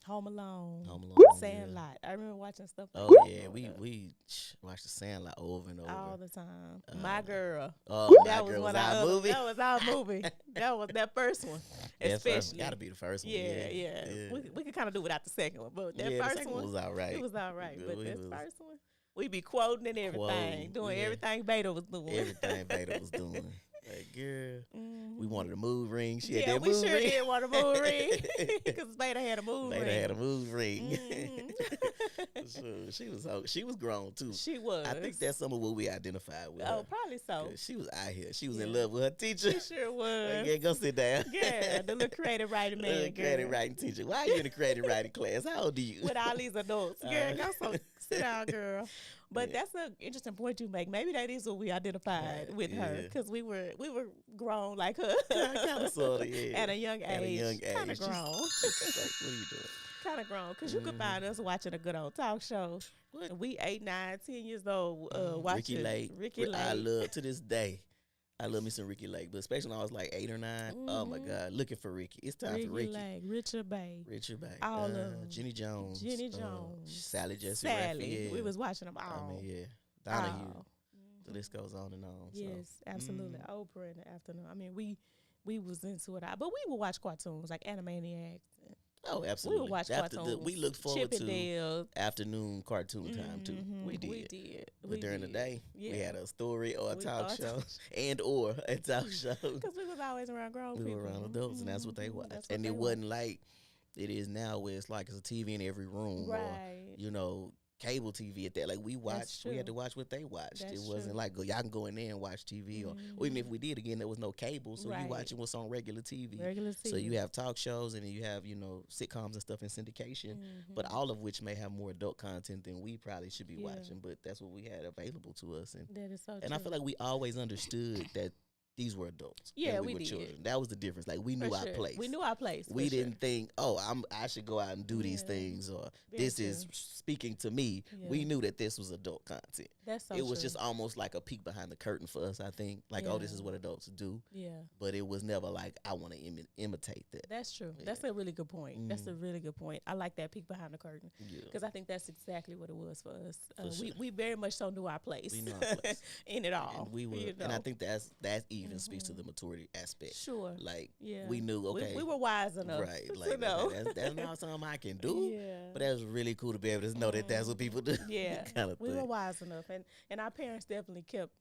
A: Home Alone.
B: Home Alone, yeah.
A: Sandlot. I remember watching stuff like
B: Oh
A: that.
B: yeah,
A: growing up
B: we watched the Sandlot over and over.
A: all the time. My Girl.
B: Oh,
A: That
B: My
A: was
B: Girl
A: one
B: was
A: of
B: our
A: our
B: movie.
A: That was our movie. That was that first one, especially.
B: Got to be the first one.
A: Yeah. We could kind of do without the second one, but that
B: the
A: first
B: second
A: one
B: was all right.
A: It was all right, but
B: We
A: this
B: was
A: first one, we be quoting and everything,
B: quoting,
A: doing
B: yeah.
A: everything Beta was doing.
B: Everything Beta was doing. Like, girl, we
A: Mhm.
B: wanted a move ring. She had
A: Yeah,
B: that
A: we
B: move
A: sure
B: ring.
A: did want a move ring because Beta had a move
B: Beta
A: ring.
B: had a move ring.
A: Mhm.
B: So she was grown too.
A: She was.
B: I think that's some of what we identified with.
A: Oh,
B: her.
A: probably so.
B: 'Cause she was out here. She was in
A: Yeah.
B: love with her teacher.
A: She sure was.
B: Yeah, go sit down.
A: Yeah, the little creative writing man.
B: Little creative
A: girl.
B: writing teacher. Why are you in the creative writing class? How old are you?
A: With all these adults. Girl,
B: Uh,
A: go sit down, girl. But
B: Yeah.
A: that's an interesting point you make. Maybe that is what we identified
B: Right,
A: with her
B: yeah.
A: because we were grown like her
B: kind of, sort of, yeah.
A: at a young
B: At a
A: age.
B: young age.
A: Kind of
B: Just-
A: grown.
B: just like, what are you doing?
A: Kind of grown because you could find us watching a good old talk show.
B: What?
A: We 8, 9, 10 years old watching
B: Ricky Lake.
A: Ricky Lake.
B: I love to this day. I love me some Ricky Lake, but especially when I was like 8 or 9. Oh my
A: Mhm.
B: God, looking for Ricky. It's time for Ricky.
A: Lake, Richard Bay,
B: Richard Bay.
A: All of 'em.
B: Jenny Jones.
A: Jenny Jones,
B: Sally Jesse
A: Sally.
B: Raphael.
A: We was watching them all.
B: I mean, yeah. Donahue.
A: All.
B: The list goes on and on. So.
A: Yes, absolutely. Oprah in the afternoon. I mean, we was into it all, but we would watch cartoons like Animaniacs.
B: Oh, absolutely.
A: We would watch cartoons.
B: We looked forward
A: Chip and
B: to
A: Dale.
B: afternoon cartoon time too.
A: Mhm,
B: We did.
A: We did.
B: But during the day, we
A: Yeah.
B: had a story or a
A: We-
B: talk
A: or a
B: show,
A: talk
B: or a talk show.
A: Because we was always around grown
B: We
A: people.
B: were around adults, and that's what they
A: Mhm,
B: watched.
A: that's what
B: And
A: they
B: it
A: watched.
B: wasn't like it is now, where it's like it's a TV in every room,
A: Right.
B: or cable TV at that. Like we watched, we had to
A: true.
B: watch what they watched.
A: That's
B: it wasn't
A: true.
B: like y'all can go in there and watch TV, or even if we did, again, there was no cable, so
A: Right.
B: you watching what's on regular TV.
A: Regular
B: So you
A: TV.
B: have talk shows, and then you have sitcoms and stuff in syndication, but
A: Mhm.
B: all of which may have more adult content than we probably should be
A: Yeah.
B: watching. But that's what we had available to us, and
A: That is so
B: I
A: true.
B: feel like we always understood that these were adults.
A: Yeah,
B: and we
A: we
B: were
A: did.
B: children. That was the difference. Like we
A: For
B: knew our
A: sure.
B: place.
A: We knew our place.
B: We
A: for sure.
B: didn't think, I should go out and do these
A: Yeah.
B: things, or
A: Very
B: this is
A: true.
B: speaking to me.
A: Yeah.
B: We knew that this was adult content.
A: That's so
B: It was
A: true.
B: just almost like a peek behind the curtain for us, I think. Like, this is
A: Yeah.
B: what adults do.
A: Yeah.
B: But it was never like, I want to imitate that.
A: That's true.
B: Yeah.
A: That's a really good point. That's a
B: Mhm.
A: really good point. I like that peek behind the curtain
B: Yeah.
A: because I think that's exactly what it was for us.
B: For sure.
A: We very much so knew our place.
B: We knew our place.
A: in it all.
B: And we were,
A: you
B: and I
A: know.
B: think that even speaks to the maturity aspect.
A: Sure.
B: Like,
A: Yeah.
B: we knew, okay.
A: We were wise enough.
B: Right.
A: to
B: Like,
A: know.
B: that's not something I can do.
A: Yeah.
B: But that was really cool to be able to know that that's what people do.
A: Yeah.
B: kind of
A: We
B: thing.
A: were wise enough, and our parents definitely kept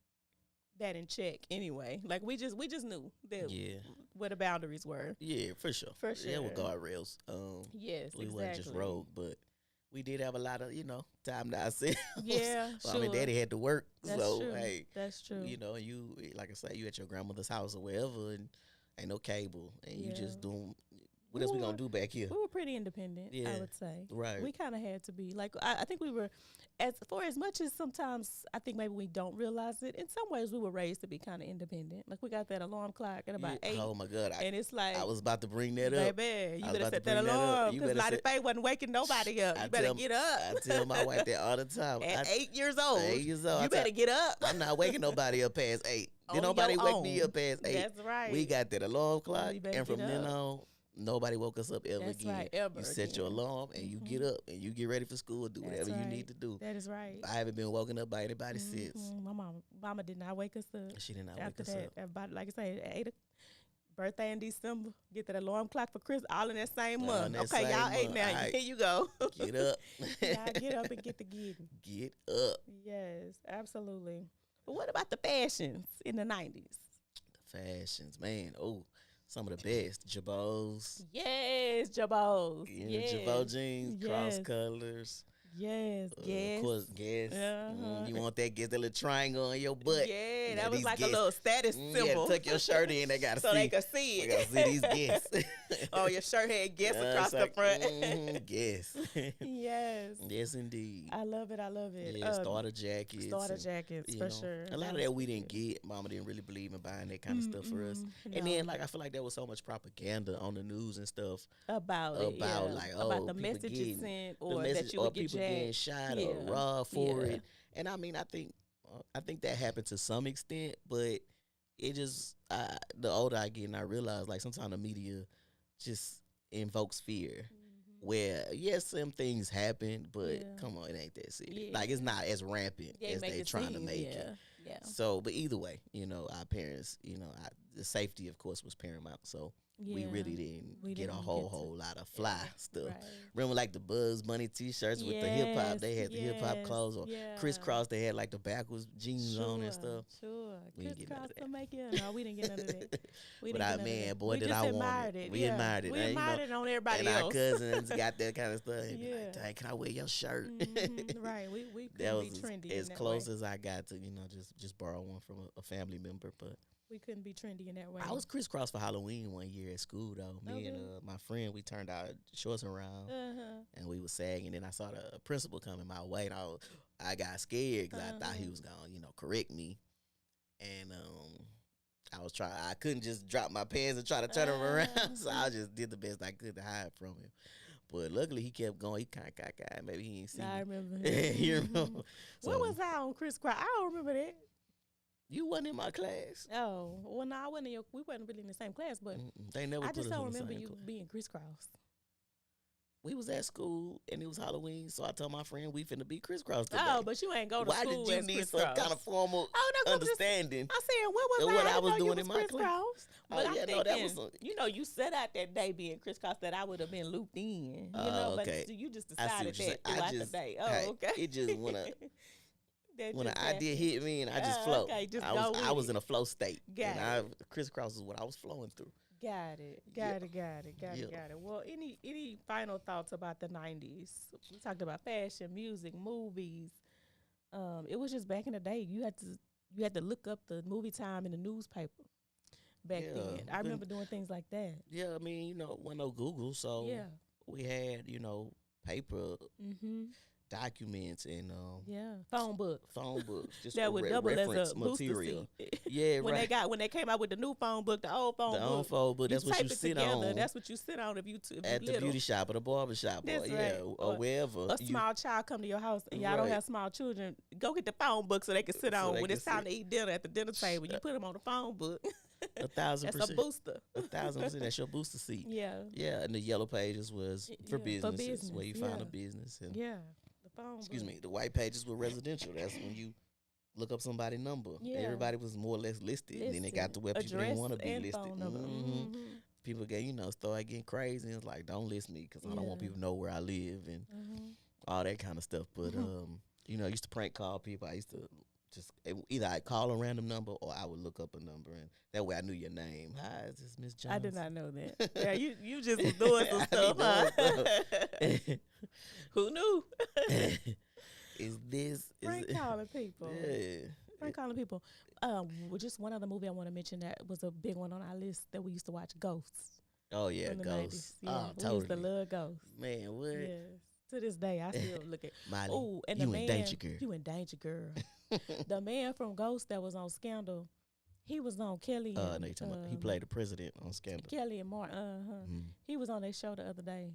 A: that in check. Anyway, like we just knew that
B: Yeah.
A: where the boundaries were.
B: Yeah, for sure.
A: For
B: Yeah, with
A: sure.
B: guardrails.
A: Yes,
B: We
A: exactly.
B: wasn't just rogue, but we did have a lot of, time to ourselves.
A: Yeah,
B: Well,
A: sure.
B: I mean, Daddy had to work,
A: That's
B: so
A: true.
B: hey,
A: That's true.
B: you like I say, you at your grandmother's house or wherever, and ain't no cable, and you just
A: Yeah.
B: doing what else we gonna do back here?
A: We were pretty independent,
B: Yeah.
A: I would say.
B: Right.
A: We kind of had to be. Like, I think we were, as much as sometimes I think maybe we don't realize it, in some ways we were raised to be kind of independent. Like, we got that alarm clock at about 8.
B: Oh my God,
A: And it's like,
B: I was about to bring that up.
A: baby, you
B: I was
A: better
B: about to
A: set that
B: bring that up.
A: alarm
B: You
A: because
B: better
A: Lottie
B: set-
A: Faye wasn't waking nobody up.
B: I
A: You better
B: tell-
A: get up.
B: I tell my wife that all the time.
A: At
B: I-
A: 8 years old,
B: 8 years old, I
A: you
B: tell-
A: better get up.
B: I'm not waking nobody up past 8. Did
A: On
B: nobody
A: your
B: wake me
A: own.
B: up past 8?
A: That's right.
B: We got that alarm clock,
A: you better
B: and from
A: get
B: then
A: up.
B: on, nobody woke us up ever
A: That's
B: again.
A: right, ever
B: You set your
A: again.
B: alarm, and you get
A: Mhm.
B: up, and you get ready for school, do
A: That's
B: whatever you
A: right.
B: need to do.
A: That is right.
B: I haven't been woken up by anybody since.
A: Mhm. My mama did not wake us up.
B: She did not
A: After
B: wake us
A: that,
B: up.
A: about like I say, at 8 birthday in December, get that alarm clock for Christmas, all in that same
B: All
A: month.
B: in that
A: Okay,
B: same
A: y'all 8
B: month.
A: now.
B: Aight.
A: Here you go.
B: Get up.
A: Y'all get up and get the getting.
B: Get up.
A: Yes, absolutely. But what about the fashions in the 90s?
B: The fashions, man. Oh, some of the best. Jabos.
A: Yes, Jabos.
B: Yeah,
A: Yes.
B: Jabot jeans, cross
A: Yes.
B: colors.
A: Yes,
B: Of course, guess.
A: Uh-huh.
B: You want that guess, that little triangle on your butt.
A: Yeah,
B: You
A: that
B: know,
A: was
B: these
A: like
B: guess-
A: a little status
B: You
A: symbol.
B: gotta tuck your shirt in. They gotta
A: so
B: see.
A: they could see
B: They
A: it.
B: gotta see these guess.
A: Oh, your shirt had guess across
B: It's
A: the
B: like,
A: front.
B: Guess.
A: Yes.
B: Yes, indeed.
A: I love it. I love it.
B: Yeah, starter jackets.
A: Starter
B: and,
A: jackets,
B: you
A: for
B: know,
A: sure.
B: A lot of that we didn't get. Mama didn't really believe in buying that kind of stuff for us. And then, like, I feel like there was so much propaganda on the news and stuff
A: about
B: like,
A: about the
B: people
A: message you
B: getting
A: sent,
B: the
A: or
B: message,
A: that you
B: or
A: would get
B: people getting
A: jacked.
B: shot
A: Yeah.
B: or robbed for
A: Yeah.
B: it. And I mean, I think that happened to some extent, but it just the older I get, and I realize like sometimes the media just invokes fear. Where yes, some things happen, but
A: Yeah.
B: come on, it ain't that serious.
A: Yeah.
B: Like it's not as rampant as they trying to make it.
A: Yeah.
B: So, but either way, our parents, the safety, of course, was paramount. So we really didn't get a whole lot of fly stuff.
A: Right.
B: Remember, like the Buzz Bunny T-shirts with the hip hop? They had the hip hop clothes, or crisscross. They had like the backwards jeans on and stuff.
A: Sure,
B: We didn't get none
A: crisscross
B: of that.
A: to make it. No, we didn't get none of that. We
B: But
A: didn't
B: I,
A: get none of
B: man,
A: that.
B: boy,
A: we
B: did
A: just
B: I want
A: admired
B: it.
A: it.
B: We admired it.
A: We
B: And,
A: admired it on everybody
B: and
A: else.
B: our cousins got that kind of stuff. They be
A: Yeah.
B: like, "Dang, can I wear your shirt?"
A: Right. We
B: That
A: couldn't
B: was
A: be trendy.
B: as
A: in that
B: close
A: way.
B: as I got to, just borrow one from a family member. But
A: We couldn't be trendy in that way.
B: I was crisscross for Halloween one year at school, though. Me and my friend, we turned our shorts around, and we was sagging. And I saw the principal coming my way, and I got scared because I thought he was gonna, correct me. And I couldn't just drop my pants and try to turn him around, so I just did the best I could to hide from him. But luckily, he kept going. He kind of cockeyed. Maybe he didn't see
A: I
B: me.
A: remember.
B: You remember?
A: What
B: So,
A: was I on crisscross? I don't remember that.
B: you wasn't in my class.
A: Oh, well, no, I wasn't in we wasn't really in the same class, but
B: They never
A: I
B: put
A: just
B: us
A: don't
B: in the
A: remember
B: same
A: you
B: class.
A: being crisscross.
B: We was at school and it was Halloween, so I told my friend we finna be crisscross today.
A: Oh, but you ain't go to
B: Why
A: school
B: did you
A: as
B: need
A: crisscross.
B: some kind of formal
A: Oh, no, 'cause
B: understanding?
A: I said, what was
B: of
A: I?
B: what I
A: didn't
B: was
A: know you
B: doing in my class.
A: crisscross. But
B: Oh,
A: I'm
B: yeah,
A: thinking,
B: no, that was some-
A: you set out that day being crisscross that I would have been looped in.
B: Okay.
A: But you just
B: I see
A: decided
B: what you're saying.
A: that throughout the day. Oh,
B: hey,
A: okay.
B: It just when
A: That
B: when
A: just
B: an idea
A: happened.
B: hit me and I just flow.
A: Okay, just
B: I
A: go
B: was
A: with
B: I was
A: it.
B: in a flow state.
A: Got
B: and crisscross is what I was flowing through.
A: Got it.
B: Yeah.
A: Got it. Well, any final thoughts about the 90s? We talked about fashion, music, movies. It was just back in the day. You had to look up the movie time in the newspaper back
B: Yeah,
A: then. I remember doing things like that.
B: Yeah, I mean, wasn't no Google, so
A: Yeah.
B: we had, paper
A: Mm-hmm.
B: documents and
A: Yeah. Phone books.
B: phone books, just
A: That would double
B: reference
A: as a booster
B: material.
A: seat.
B: Yeah,
A: when
B: right.
A: they came out with the new phone book, the old phone
B: The
A: book.
B: phone book, that's what
A: tape
B: you
A: it
B: sit
A: together.
B: on.
A: That's what you sit on if you
B: At the
A: little.
B: beauty shop or the barber shop,
A: That's
B: or
A: right.
B: or wherever.
A: A small child come to your house and y'all don't
B: Right.
A: have small children, go get the phone book so they can sit
B: So
A: on
B: they
A: when
B: can
A: it's time
B: sit.
A: to eat dinner at the dinner table. You put them on the phone book.
B: 1,000%.
A: That's a booster.
B: 1,000%. That's your booster seat.
A: Yeah.
B: Yeah, and the yellow pages was for
A: Yeah, for
B: businesses, where you
A: business,
B: find
A: yeah.
B: a business. And
A: Yeah. The phone
B: excuse
A: book.
B: me, the white pages were residential. That's when you look up somebody's number.
A: Yeah.
B: Everybody was more or less listed. And then it got to where people didn't want to be
A: and
B: listed.
A: phone number.
B: Mhm.
A: Mhm.
B: People started getting crazy. And it's like, don't list me because I don't want
A: Yeah.
B: people to know where I live and
A: Mhm.
B: all that kind of stuff. But I used to prank call people. I used to just either I'd call a random number or I would look up a number, and that way I knew your name. Hi, is this Miss Jones?
A: I did not know that. Yeah, you just was doing some
B: I be
A: stuff, huh?
B: doing stuff.
A: Who knew?
B: Is this
A: Prank calling people.
B: Yeah.
A: Prank calling people. Well, just one other movie I want to mention that was a big one on our list that we used to watch, Ghosts.
B: Oh yeah,
A: from the
B: Ghosts.
A: 90s. Yeah,
B: Oh,
A: we
B: totally.
A: used to love Ghosts.
B: Man, what?
A: Yes. To this day, I still look at.
B: Miley,
A: Oh, and
B: you
A: the
B: in
A: man,
B: danger, girl.
A: you in danger, girl. The man from Ghost that was on Scandal, he was on Kelly.
B: No,
A: And,
B: you're talking about, he played the president on Scandal.
A: Kelly and Martin.
B: Mhm.
A: He was on their show the other day,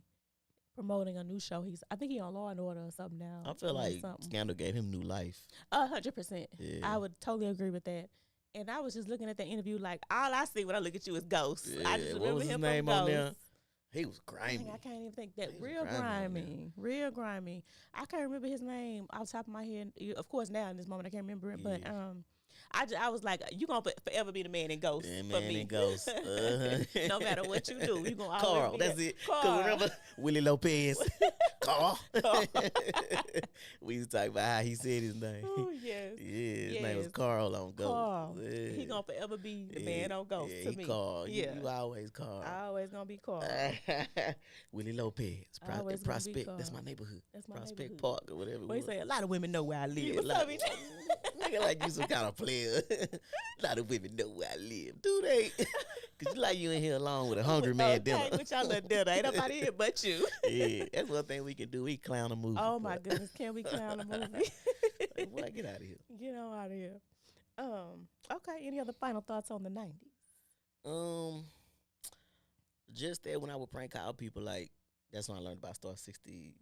A: promoting a new show. I think he on Law and Order or something now.
B: I feel
A: or
B: like
A: something.
B: Scandal gave him new life.
A: 100%.
B: Yeah.
A: I would totally agree with that. And I was just looking at the interview like, all I see when I look at you is Ghost. I just
B: Yeah, what
A: remember
B: was his
A: him
B: name
A: from
B: on
A: Ghost.
B: there? He was grimy.
A: Dang, I can't even think that.
B: He was
A: Real
B: grimy on there.
A: grimy. Real grimy. I can't remember his name off the top of my head. Of course, now in this moment I can't remember it. But
B: Yeah.
A: I was like, you gonna forever be the man in Ghost
B: Yeah,
A: for
B: man
A: me.
B: in Ghost.
A: No matter what you do, you gonna always
B: Carl,
A: be
B: that's
A: that.
B: it.
A: Carl.
B: Cause remember Willie Lopez. Carl. We used to talk about how he said his name.
A: Oh, yes.
B: Yeah, his name was Carl on Ghost.
A: Carl.
B: Yeah.
A: He gonna forever be the man on Ghost
B: yeah,
A: to
B: he
A: me.
B: Carl.
A: Yeah.
B: You always Carl.
A: I always gonna be Carl.
B: Willie Lopez.
A: Always gonna be
B: Prospect.
A: Carl.
B: That's my neighborhood.
A: That's my
B: Prospect
A: neighborhood.
B: Park or whatever.
A: Well, he say a lot of women know where I live.
B: Yeah,
A: What's
B: like-
A: up, EJ?
B: Nigga like you some kind of player. A lot of women know where I live. Do they? Because you like you in here alone with a hungry man dinner.
A: Okay, with y'all little dinner. Ain't nobody here but you.
B: Yeah, that's one thing we can do. We clown a movie.
A: Oh, my
B: boy.
A: goodness. Can we clown a movie?
B: Like, boy, get out of here.
A: Get on out of here. Okay, any other final thoughts on the 90s?
B: Just that when I would prank call people, like, that's when I learned about Star 69.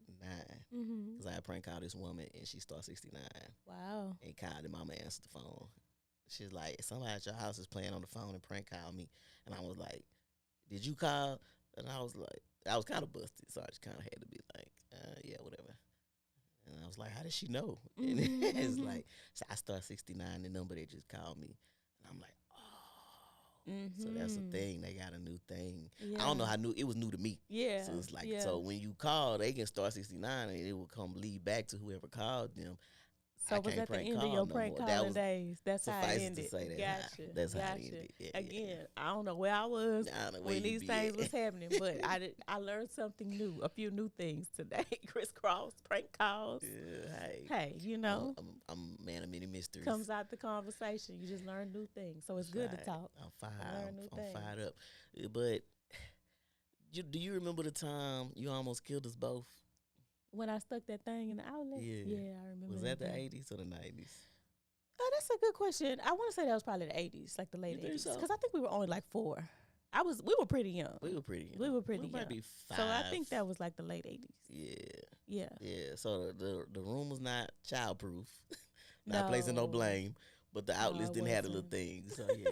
A: Mm-hmm.
B: Because I had prank called this woman, and she Star 69.
A: Wow.
B: And called, and mama answered the phone. She's like, somebody at your house is playing on the phone and prank called me. And I was like, did you call? And I was like, I was kind of busted, so I just kind of had to be like, yeah, whatever. And I was like, how did she know? And it's like, so I Star 69, the number they just called me. And I'm like, so that's the thing. They got a new thing.
A: Yeah.
B: I don't know how new, it was new to me.
A: Yeah.
B: So it's like,
A: yeah.
B: so when you call, they can Star 69 and it will come lead back to whoever called them.
A: So
B: I
A: was
B: can't
A: that the
B: prank
A: end of
B: call
A: your
B: no
A: prank
B: more. That
A: calling
B: was-
A: days? That's how it
B: Suffice it
A: ended.
B: to say that's
A: Gotcha.
B: that's how it
A: Gotcha.
B: ended. Yeah,
A: Again, I don't know where I was
B: I don't know where
A: when
B: you
A: these
B: be
A: things
B: at.
A: was happening, but I learned something new, a few new things today. Crisscross, prank calls.
B: Yeah, hey.
A: Hey, you know,
B: I'm a man of many mysteries.
A: comes out the conversation. You just learn new things. So it's good to
B: Right.
A: talk.
B: I'm
A: Learn
B: fired.
A: new
B: I'm
A: things.
B: fired up. But do you remember the time you almost killed us both?
A: When I stuck that thing in the outlet?
B: Yeah.
A: I remember.
B: Was that the
A: day.
B: 80s or the 90s?
A: Oh, that's a good question. I want to say that was probably the 80s, like the late
B: You think
A: 80s.
B: so?
A: Because I think we were only like 4. We were pretty young.
B: We were pretty young.
A: We were pretty
B: might
A: young.
B: be 5.
A: So I think that was like the late 80s.
B: Yeah.
A: Yeah.
B: Yeah. So the room was not childproof. Not placing no
A: No.
B: blame. But the outlets
A: it
B: didn't have the little
A: wasn't.
B: things. So yeah,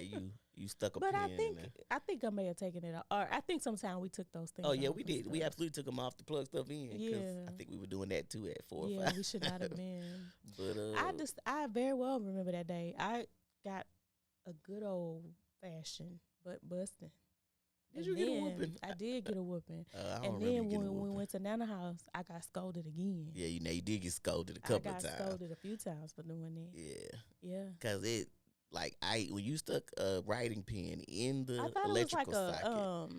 B: you stuck a
A: But
B: pin
A: I
B: in
A: think
B: there.
A: I may have taken it off. Or I think sometime we took those things
B: Oh yeah,
A: off
B: we
A: and
B: did. We
A: stuff.
B: absolutely took them off to plug stuff in. 'Cause
A: Yeah.
B: I think we were doing that too at 4 or
A: Yeah,
B: 5.
A: we should not have been.
B: But
A: I very well remember that day. I got a good old fashioned butt busting.
B: Did
A: And
B: you get a
A: then
B: whooping?
A: I did get a whooping.
B: I don't
A: And
B: remember
A: then
B: you getting a
A: when we
B: whooping.
A: went to Nana house, I got scolded again.
B: Yeah, you did get scolded a
A: I
B: couple
A: got
B: of times.
A: scolded a few times for doing that.
B: Yeah,
A: Yeah.
B: because it like when you stuck a writing pen in the
A: I thought it was like
B: electrical
A: a
B: socket.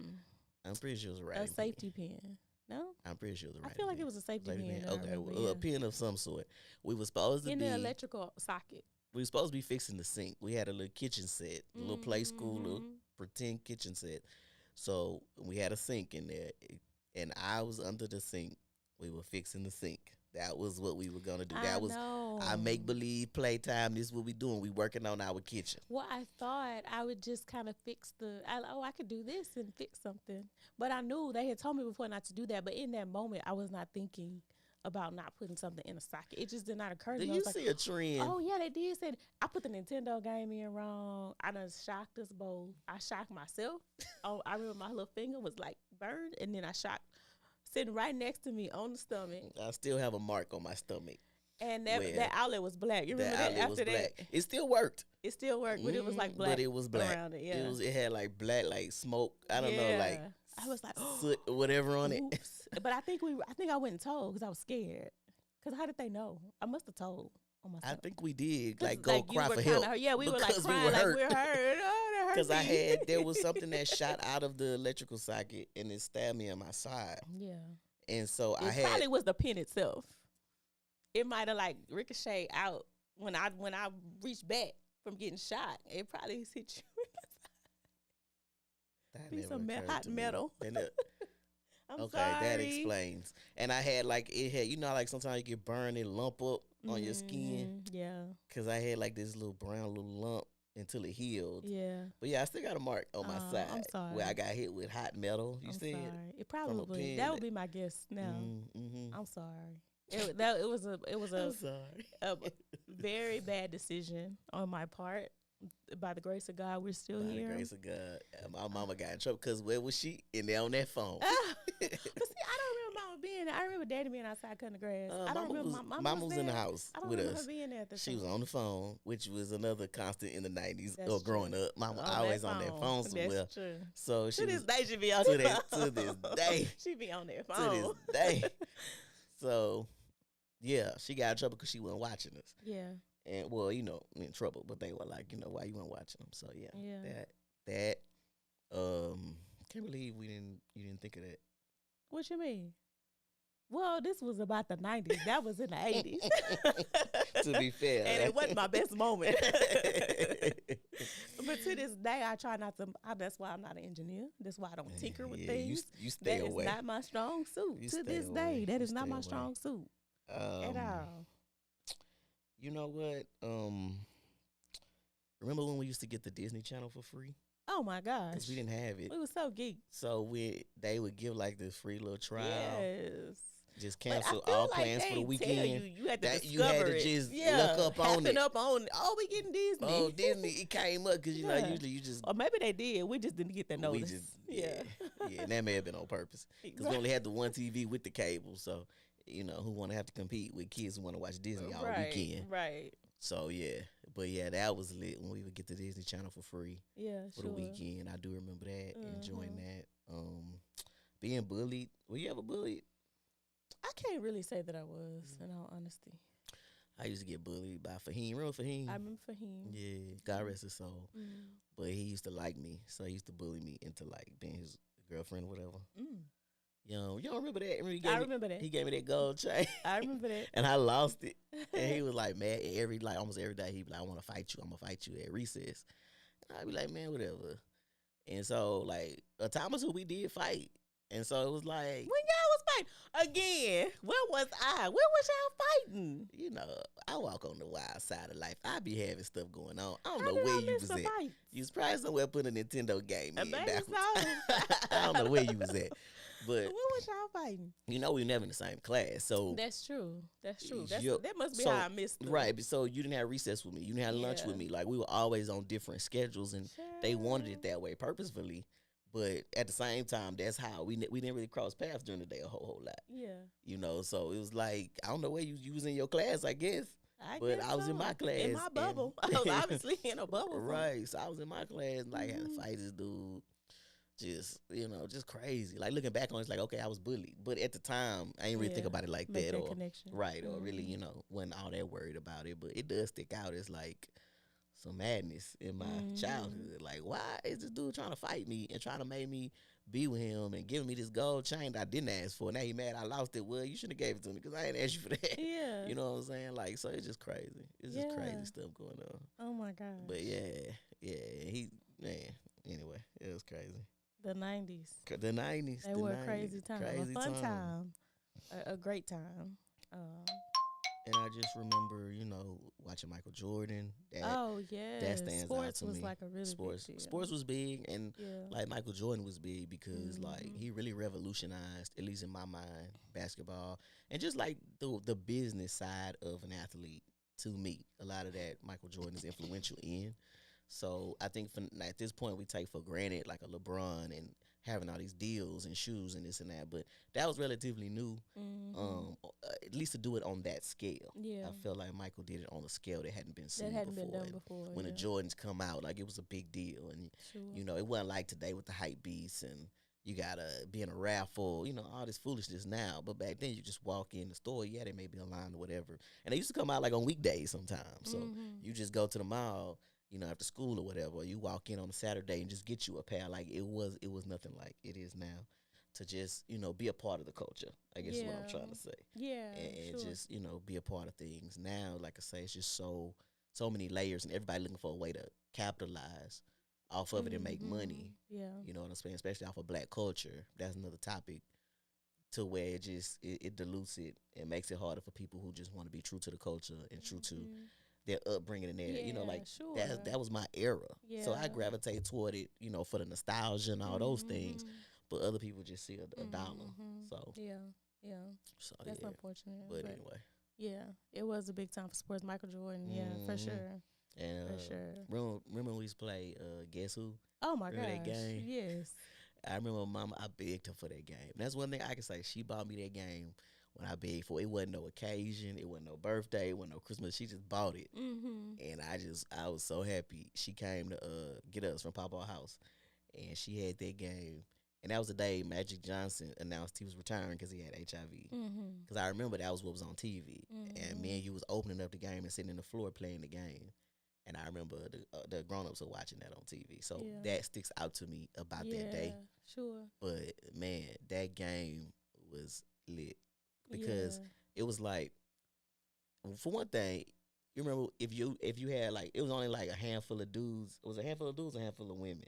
B: I'm pretty sure it was a writing
A: a safety pen. No?
B: pen. I'm pretty sure it was a
A: I
B: writing
A: feel like
B: pen.
A: it was a safety
B: Writing
A: pen.
B: pen.
A: I
B: Okay,
A: remember,
B: well,
A: yeah.
B: a pen of some sort. We were supposed to
A: In
B: be
A: the electrical socket.
B: we were supposed to be fixing the sink. We had a little kitchen set, a little play school, little
A: Mhm.
B: pretend kitchen set. So we had a sink in there, and I was under the sink. We were fixing the sink. That was what we were gonna do. That was our make believe playtime. This is what we doing. We working on our kitchen.
A: Well, I thought I would just kind of fix I could do this and fix something. But I knew they had told me before not to do that. But in that moment, I was not thinking about not putting something in a socket. It just did not occur to
B: Do
A: me. I
B: you
A: was
B: see
A: like,
B: a trend?
A: oh, yeah, they did. Said I put the Nintendo game in wrong. I done shocked us both. I shocked myself. Oh, I remember my little finger was like burned. And then I shocked sitting right next to me on the stomach.
B: I still have a mark on my stomach.
A: And
B: Where?
A: that outlet was black. You remember
B: That
A: that?
B: outlet was
A: After
B: black.
A: that,
B: It still worked.
A: it still worked, but it was like
B: Mhm,
A: black.
B: But it was black.
A: around it. Yeah.
B: It had like black, like smoke. I don't know, like
A: I was like,
B: soot or whatever on it.
A: oops. But I think I went and told because I was scared. Because how did they know? I must have told on myself.
B: I think we did
A: 'Cause,
B: like go
A: you
B: cry
A: were
B: for
A: kinda
B: help.
A: hurt. Yeah, we were like
B: because we
A: crying
B: were
A: like
B: hurt.
A: we're hurt. Oh, that hurt
B: Because
A: me.
B: there was something that shot out of the electrical socket and it stabbed me on my side.
A: Yeah.
B: And so
A: It
B: I had
A: probably was the pin itself. It might have like ricocheted out when I reached back from getting shot. It probably hit you.
B: that
A: Piece
B: never
A: of
B: occurred
A: hot
B: to me.
A: metal.
B: And
A: I'm
B: okay,
A: sorry.
B: that explains. And I had like it had like sometimes you get burned and lump up on your skin.
A: Mhm, Yeah.
B: Because I had like this little brown little lump until it healed.
A: Yeah.
B: But yeah, I still got a mark on my
A: Oh,
B: side
A: I'm sorry.
B: where I got hit with hot metal. You
A: I'm
B: said?
A: sorry. It
B: a
A: probably
B: pin
A: that would
B: that-
A: be my guess now.
B: Mm-hmm.
A: I'm sorry. It was a
B: I'm sorry.
A: a very bad decision on my part. By the grace of God, we're still
B: By the
A: here.
B: grace of God, my mama got in trouble because where was she? In there on that phone.
A: But see, I don't remember Mama being there. I remember Daddy being outside cutting the grass. I don't remember
B: Mama was in the
A: there.
B: house
A: I don't
B: with
A: remember
B: us.
A: her being there at the
B: She was
A: time.
B: on the phone, which was another constant in the 90s
A: That's
B: or growing
A: true.
B: up. Mama
A: On
B: always
A: that
B: on that phone somewhere.
A: That's true.
B: So she
A: To this
B: was,
A: day, she be on
B: to
A: the
B: that-
A: phone.
B: to this day.
A: She be on that
B: to
A: phone.
B: this day. So yeah, she got in trouble because she wasn't watching us.
A: Yeah.
B: And well, in trouble, but they were like, why you weren't watching them? So yeah,
A: Yeah.
B: that can't believe you didn't think of that.
A: What you mean? Well, this was about the 90s. That was in the 80s.
B: To be fair.
A: And it wasn't my best moment. But to this day, I try not to. That's why I'm not an engineer. That's why I don't tinker with things.
B: You stay
A: That
B: away.
A: is not my strong suit.
B: You
A: To
B: stay
A: this
B: away.
A: day, that
B: You
A: is not
B: stay
A: my
B: away.
A: strong suit at all.
B: You know what? Remember when we used to get the Disney Channel for free?
A: Oh my gosh.
B: Because we didn't have it.
A: We was so geek.
B: So they would give like this free little trial.
A: Yes.
B: Just
A: But I
B: cancel
A: feel
B: all
A: like
B: plans for the
A: they
B: weekend.
A: tell you had to
B: That
A: discover
B: you had to
A: it.
B: just
A: Yeah,
B: look up on it.
A: Up on, oh, we getting Disney.
B: Oh, Disney, it came up because
A: Yeah.
B: usually you just
A: Or maybe they did. We just didn't get that
B: we
A: notice.
B: just
A: Yeah.
B: yeah, and that may have been on purpose because we only had the one TV with the cable. So who want to have to compete with kids who want to watch Disney all weekend.
A: Right.
B: So yeah, but yeah, that was lit when we would get the Disney Channel for free
A: Yeah,
B: for
A: sure.
B: the weekend. I do remember that, enjoying that. Being bullied. Were you ever bullied?
A: I can't really say that I was, in all honesty.
B: I used to get bullied by Fahim. Remember Fahim?
A: I remember for him.
B: Yeah, God rest his soul.
A: Mm.
B: But he used to like me, so he used to bully me into like being his girlfriend or whatever.
A: Mm.
B: You don't remember that?
A: I remember that.
B: He gave me that gold chain.
A: I remember that.
B: And I lost it. And he was like mad almost every day. He'd be like, I want to fight you. I'm going to fight you at recess. And I'd be like, man, whatever. And so, like, a time or two, we did fight. And so it was like,
A: When y'all was fighting again, where was I? Where was y'all fighting?
B: I walk on the wild side of life. I be having stuff going on. I don't
A: How
B: know
A: did
B: where
A: I
B: you
A: miss
B: was
A: the
B: at.
A: fight?
B: You was probably somewhere putting a Nintendo game in
A: Maybe
B: backwards.
A: so.
B: I don't know where you was at. But,
A: Where was y'all fighting?
B: we were never in the same class. So
A: That's true. That's true. That must be
B: so-
A: how I missed it.
B: right, but so you didn't have recess with me. You didn't have lunch with
A: Yeah.
B: me. Like, we were always on different schedules, and they wanted it that way purposefully. But at the same time, that's how we didn't really cross paths during the day a whole lot.
A: Yeah.
B: So it was like, I don't know where you was in your class, I guess. But
A: guess
B: I was in
A: so.
B: my class.
A: In my
B: and-
A: bubble. I was obviously in a bubble.
B: Right. So I was in my class, like, had to
A: Mhm.
B: fight this dude. Just crazy. Like, looking back on it, it's like, okay, I was bullied. But at the time, I didn't really think
A: Yeah.
B: about it like
A: Make
B: that.
A: that
B: Or
A: connection.
B: right, or really,
A: Mhm.
B: wasn't all that worried about it. But it does stick out as like some madness in my
A: Mhm.
B: childhood. Like, why is this dude trying to fight me and trying to make me be with him and giving me this gold chain that I didn't ask for? Now he mad I lost it. Well, you shouldn't have gave it to me because I didn't ask you for that.
A: Yeah.
B: You know what I'm saying? Like, so it's just crazy. It's just
A: Yeah.
B: crazy stuff going on.
A: Oh my God.
B: But yeah, anyway, it was crazy.
A: The 90s.
B: The 90s.
A: They
B: the
A: were
B: 90s,
A: a crazy time.
B: Crazy
A: A fun time. A great time.
B: And I just remember, watching Michael Jordan.
A: Oh yeah.
B: that stands out
A: Sports
B: to
A: was
B: me.
A: like a really
B: Sports
A: big deal.
B: sports was big, and
A: Yeah.
B: like Michael Jordan was big because like
A: Mhm.
B: he really revolutionized, at least in my mind, basketball and just like the business side of an athlete. To me, a lot of that Michael Jordan is influential in. So I think at this point we take for granted like a LeBron and having all these deals and shoes and this and that, but that was relatively new.
A: Mhm.
B: At least to do it on that scale.
A: Yeah.
B: I feel like Michael did it on a scale that hadn't been seen
A: That hadn't
B: before.
A: been done
B: And
A: before.
B: when
A: yeah.
B: the Jordans come out, like it was a big deal, and
A: Sure.
B: it wasn't like today with the hype beasts and you gotta be in a raffle, all this foolishness now. But back then, you just walk in the store, yeah, there may be a line or whatever, and they used to come out like on weekdays sometimes. So
A: Mhm.
B: you just go to the mall, after school or whatever. Or you walk in on a Saturday and just get you a pair. Like it was nothing like it is now. To just be a part of the culture, I guess is what I'm trying to say.
A: Yeah.
B: And
A: sure.
B: just be a part of things. Now, like I say, it's just so many layers, and everybody looking for a way to capitalize off of it and make money.
A: Yeah.
B: You know what I'm saying? Especially off of Black culture. That's another topic. To where it dilutes it and makes it harder for people who just want to be true to the culture and true to
A: Mhm.
B: their upbringing and their
A: Yeah, sure.
B: that was my era. So I
A: Yeah.
B: gravitate toward it, for the nostalgia and all those things.
A: Mhm.
B: But other people just see a dollar.
A: Mhm.
B: So
A: Yeah. That's
B: yeah.
A: unfortunate.
B: But anyway.
A: Yeah, it was a big time for sports. Michael Jordan, yeah, for
B: Mhm.
A: sure,
B: And
A: for sure.
B: remember when we used to play Guess Who?
A: Oh my
B: Remember
A: gosh,
B: that game?
A: yes.
B: I remember Mama, I begged her for that game. That's one thing I can say. She bought me that game when I begged for it. It wasn't no occasion. It wasn't no birthday. It wasn't no Christmas. She just bought it.
A: Mm-hmm.
B: And I was so happy. She came to get us from Papa's house. And she had that game. And that was the day Magic Johnson announced he was retiring because he had HIV.
A: Mm-hmm.
B: Because I remember that was what was on TV. And me and you was opening up the game and sitting in the floor playing the game. And I remember the grown-ups were watching that on TV. So that sticks out to me about that day.
A: Sure.
B: But, man, that game was lit. Because it was like, for one thing, you remember if you had, like, it was only like a handful of dudes. It was a handful of dudes or a handful of women?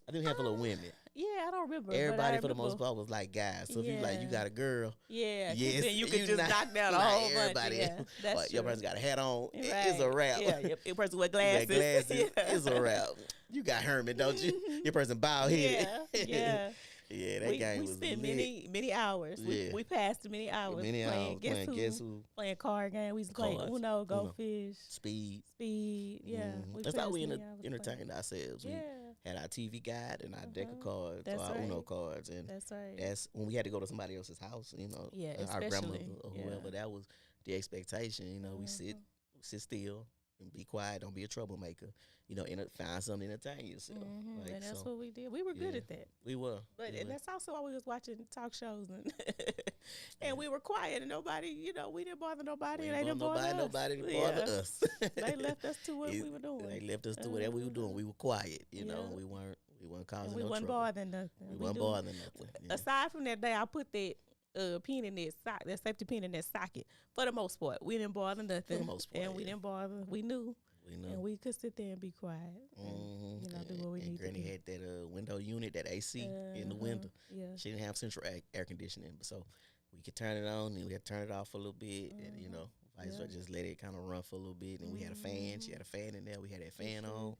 B: I think a handful of women.
A: Yeah, I don't remember.
B: Everybody for the most part was like guys. So if you like, you got a girl.
A: Yeah.
B: Yes,
A: then you can just
B: not,
A: knock down a
B: like
A: whole
B: everybody.
A: bunch. Yeah, that's
B: your
A: true.
B: person got a hat on.
A: Right.
B: It's a wrap.
A: Yeah, your person with glasses.
B: It's a wrap. You got Herman, don't you? Your person bowed head.
A: Yeah.
B: Yeah, that game was
A: spent
B: lit.
A: many hours. We passed many hours playing Guess Who? Playing card game. We used to play Uno, Go Fish,
B: Speed.
A: Yeah,
B: That's how we entertained ourselves.
A: Yeah.
B: We had our TV guide and our deck of cards,
A: That's
B: or our
A: right.
B: Uno cards, and
A: that's right.
B: That's when we had to go to somebody else's house. Our grandmother or whoever. That was the expectation. We sit still and be quiet. Don't be a troublemaker. Find something to entertain yourself.
A: Like, and that's what we did. We were good at that.
B: We were.
A: And that's also why we was watching talk shows and we were quiet and nobody, we didn't bother nobody. They didn't bother us.
B: Nobody didn't bother us.
A: They left us to what we were doing.
B: They left us to whatever we were doing. We were quiet. We weren't causing no trouble.
A: We wasn't bothering nothing.
B: We wasn't bothering nothing. Yeah.
A: Aside from that day, I put that pin in that safety pin in that socket. For the most part, we didn't bother nothing.
B: For the most part,
A: and we didn't bother. We knew. And we could sit there and be quiet. And, do what we need
B: Granny
A: to do.
B: had that window unit, that AC in the window.
A: Yeah.
B: She didn't have central air conditioning, so we could turn it on and we had to turn it off for a little bit, and vice versa, just let it kind of run for a little bit. And we had a fan. She had a fan in there. We had that fan on.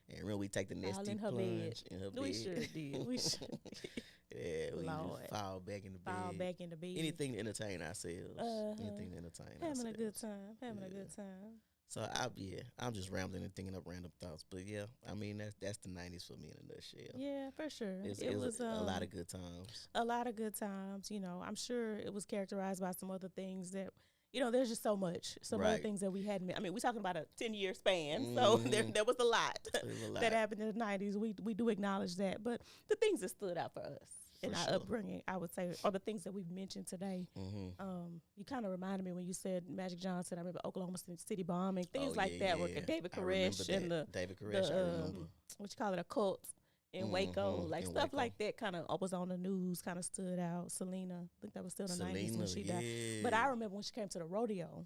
B: And remember, we take the nesty plunge in her bed.
A: We sure did. We sure did.
B: Yeah, we just fall back in the bed.
A: Fall back in the bed.
B: Anything to entertain ourselves. Anything to entertain ourselves.
A: Having a good time. Having a good time.
B: So I'm just rambling and thinking up random thoughts, but yeah, I mean that's the 90s for me in a nutshell.
A: Yeah, for sure.
B: It was a lot of good times.
A: A lot of good times. I'm sure it was characterized by some other things that there's just so much, other things that we hadn't. I mean, we're talking about a 10-year span, so there was a lot that happened in the 90s. We do acknowledge that, but the things that stood out for us. In our upbringing, I would say, are the things that we've mentioned today. You kind of reminded me when you said Magic Johnson. I remember Oklahoma City bombing, things like that. Where David Koresh and
B: David Koresh, I remember.
A: What you call it, a cult in Waco, like stuff like that. Kind of was on the news, kind of stood out. Selena, I think that was still in the 90s when she died. But I remember when she came to the rodeo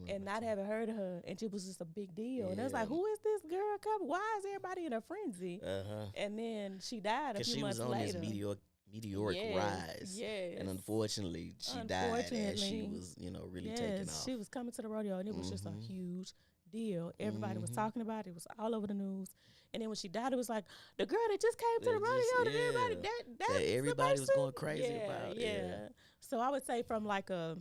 A: and not having heard of her, and it was just a big deal. And I was like, who is this girl coming? Why is everybody in a frenzy? And then she died a few months later.
B: Because she was on this meteoric rise.
A: Yes.
B: And unfortunately, she died as she was, really taking off.
A: She was coming to the rodeo, and it was just a huge deal. Everybody was talking about it. It was all over the news. And then when she died, it was like, the girl that just came to the rodeo, that
B: everybody was going crazy about it.
A: Yeah. So I would say from like a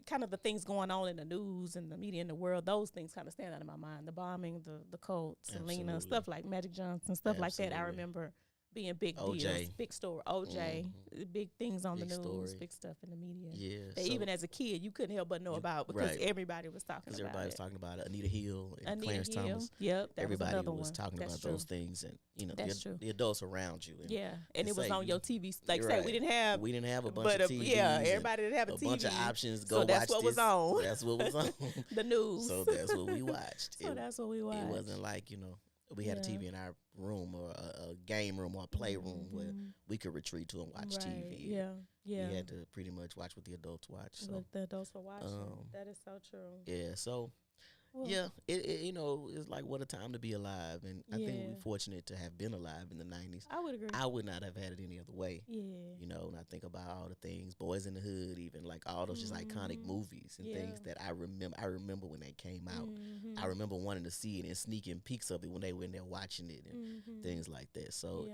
A: kind of the things going on in the news and the media in the world, those things kind of stand out in my mind. The bombing, the cult, Selena, stuff like Magic Johnson, stuff like that. I remember being big deals, big story. OJ, big things on the news, big stuff in the media.
B: Yeah,
A: that even as a kid you couldn't help but know about because everybody was talking about it.
B: Everybody was talking about it. Anita Hill and Clarence
A: Hill.
B: Thomas.
A: Yep,
B: everybody was talking about those things, and the adults around you.
A: And it was on your TV. Like say, we didn't have
B: a bunch of TVs.
A: Yeah, everybody didn't have a TV.
B: bunch of options. Go
A: so that's
B: watch
A: what was on.
B: That's what was on.
A: The news.
B: So that's what we watched.
A: That's what we watched.
B: It wasn't like we had a TV in our room or a game room or a playroom where we could retreat to and watch TV.
A: Yeah.
B: We had to pretty much watch what the adults watch. So.
A: What the adults were watching. That is so true.
B: Yeah. So. Well, yeah, it's like what a time to be alive, and I think we're fortunate to have been alive in the 90s.
A: I would agree.
B: I would not have had it any other way.
A: Yeah,
B: and I think about all the things, Boys in the Hood, even like all those just iconic movies and things that I remember. I remember when they came out. I remember wanting to see it and sneaking peeks of it when they were in there watching it and things like that. So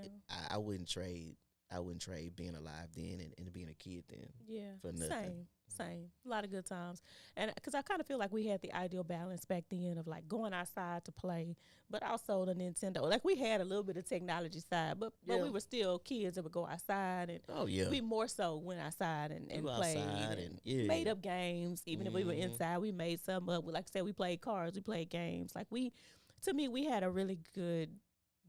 B: I wouldn't trade. I wouldn't trade being alive then and being a kid then.
A: Yeah,
B: for nothing.
A: Same. A lot of good times. And because I kind of feel like we had the ideal balance back then of like going outside to play, but also the Nintendo. Like we had a little bit of technology side, but we were still kids that would go outside. And we more so went outside and played and made up games. Even if we were inside, we made some up. Like I said, we played cards, we played games. Like to me, we had a really good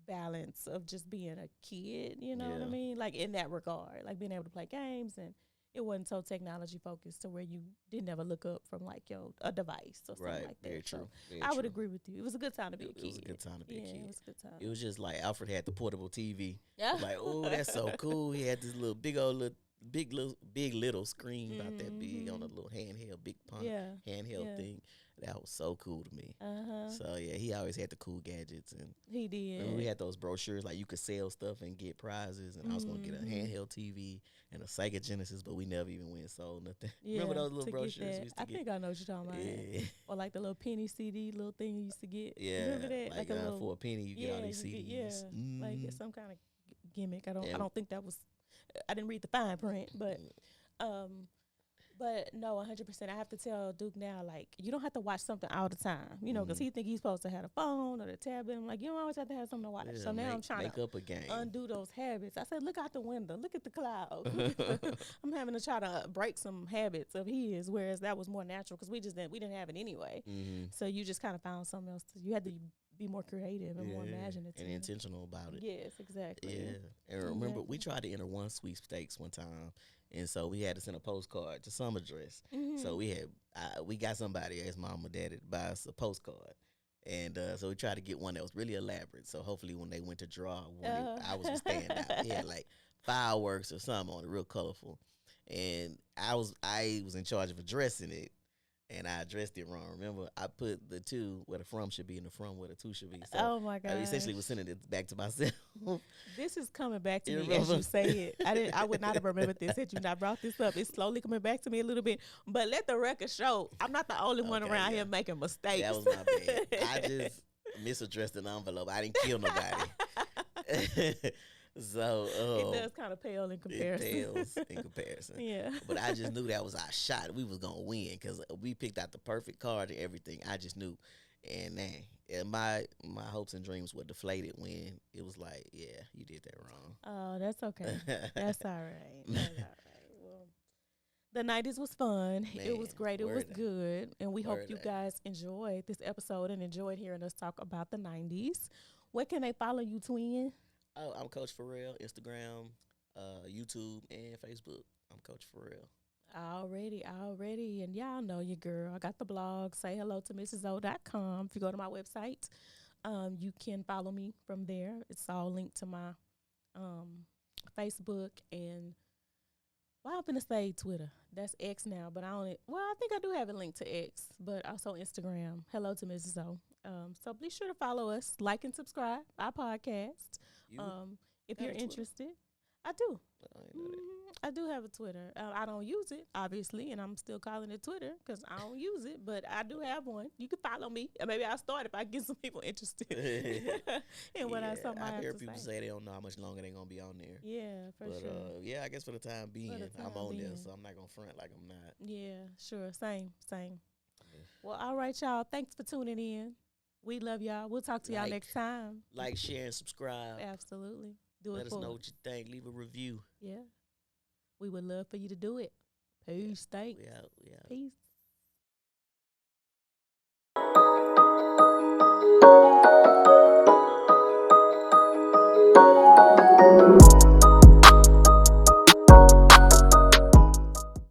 A: balance of just being a kid, you know what I
B: Yeah.
A: mean? Like in that regard, like being able to play games, and it wasn't so technology focused to where you didn't ever look up from like a device or something
B: Right.
A: like that.
B: Very
A: So
B: true. Very
A: I would
B: true.
A: agree with you. It was a good time to be a
B: It
A: kid.
B: was a good time to be a
A: Yeah,
B: kid.
A: it was a good time.
B: It was just like Alfred had the portable TV.
A: Yeah.
B: Like, oh, that's so cool. He had this little big little screen about that big on a little handheld, big
A: Yeah.
B: handheld
A: Yeah.
B: thing. That was so cool to me.
A: Uh-huh.
B: So yeah, he always had the cool gadgets, and
A: He did.
B: remember we had those brochures like you could sell stuff and get prizes. And I was gonna get a handheld TV and a Sega Genesis, but we never even went and sold nothing.
A: Yeah,
B: Remember those little
A: to get
B: brochures
A: that.
B: we used to
A: I
B: get?
A: think I know what you're talking about.
B: Yeah,
A: Or like the little penny CD little thing you used to get.
B: yeah.
A: Remember that?
B: Like
A: a little,
B: for a penny, you get all these
A: you
B: CDs.
A: get- yeah, like it's some kind of gimmick. I
B: Yeah.
A: don't think that was. I didn't read the fine print, but no, 100%. I have to tell Duke now, like you don't have to watch something all the time, you know, because he think he's supposed to have a phone or the tablet. I'm like, you don't always have to have something to watch.
B: Yeah,
A: So now I'm trying
B: make
A: to
B: up a game.
A: undo those habits. I said, look out the window, look at the clouds. I'm having to try to break some habits of his, whereas that was more natural because we didn't have it anyway. So you just kind of found something else. You had to be more creative and more imaginative
B: and intentional about it.
A: Yes, exactly.
B: Yeah, and remember we tried to enter one sweepstakes one time, and so we had to send a postcard to some address. So we got somebody, his mom or daddy, to buy us a postcard. And so we tried to get one that was really elaborate. So hopefully when they went to draw, I was a standout. He had like fireworks or something on it, real colorful. And I was in charge of addressing it, and I addressed it wrong. Remember, I put the two where the from should be and the from where the to should be. So
A: Oh my god!
B: I essentially was sending it back to myself.
A: This is coming back to
B: You
A: me as
B: remember?
A: you say it. I would not have remembered this had you not brought this up. It's slowly coming back to me a little bit. But let the record show, I'm not the only one
B: Okay,
A: around
B: yeah.
A: here making mistakes.
B: That was my bad. I just misaddressed an envelope. I didn't kill nobody. So
A: it does kind of pale in comparison.
B: It pales in comparison.
A: Yeah.
B: But I just knew that was our shot. We was gonna win because we picked out the perfect card and everything. I just knew, and man, my hopes and dreams were deflated when it was like, yeah, you did that wrong.
A: Oh, that's okay. That's all right. That's all right. Well, the 90s was fun. It was
B: Man,
A: great. It was
B: word up.
A: good. And we hope
B: Word
A: you
B: up.
A: guys enjoyed this episode and enjoyed hearing us talk about the 90s. Where can they follow you, twin?
B: Oh, I'm Coach Pharrell, Instagram, YouTube, and Facebook. I'm Coach Pharrell.
A: Already. And y'all know your girl. I got the blog, say hello to mrso.com. If you go to my website, you can follow me from there. It's all linked to my Facebook and, well, I'm going to say Twitter. That's X now, but I think I do have it linked to X, but also Instagram. Hello to Mrs. O. So be sure to follow us, like and subscribe our podcast.
B: You?
A: If
B: have
A: you're
B: a Twitter?
A: interested, I do.
B: I didn't know that.
A: I do have a Twitter. I don't use it, obviously, and I'm still calling it Twitter because I don't use it, but I do have one. You can follow me. And maybe I'll start if I get some people interested in what I have
B: hear
A: to
B: people say they don't know how much longer they're gonna be on there.
A: Yeah, for
B: But
A: sure.
B: yeah, I guess for the time being,
A: time
B: I'm on there,
A: being.
B: so I'm not gonna front like I'm not.
A: Yeah, sure. Same. Well, all right, y'all. Thanks for tuning in. We love y'all. We'll talk to y'all
B: Like,
A: next time.
B: Like, share, and subscribe.
A: Absolutely. Do
B: Let
A: it
B: us
A: for
B: know
A: us.
B: what you think. Leave a review.
A: Yeah. We would love for you to do it. Peace. Thanks.
B: We out.
A: Peace.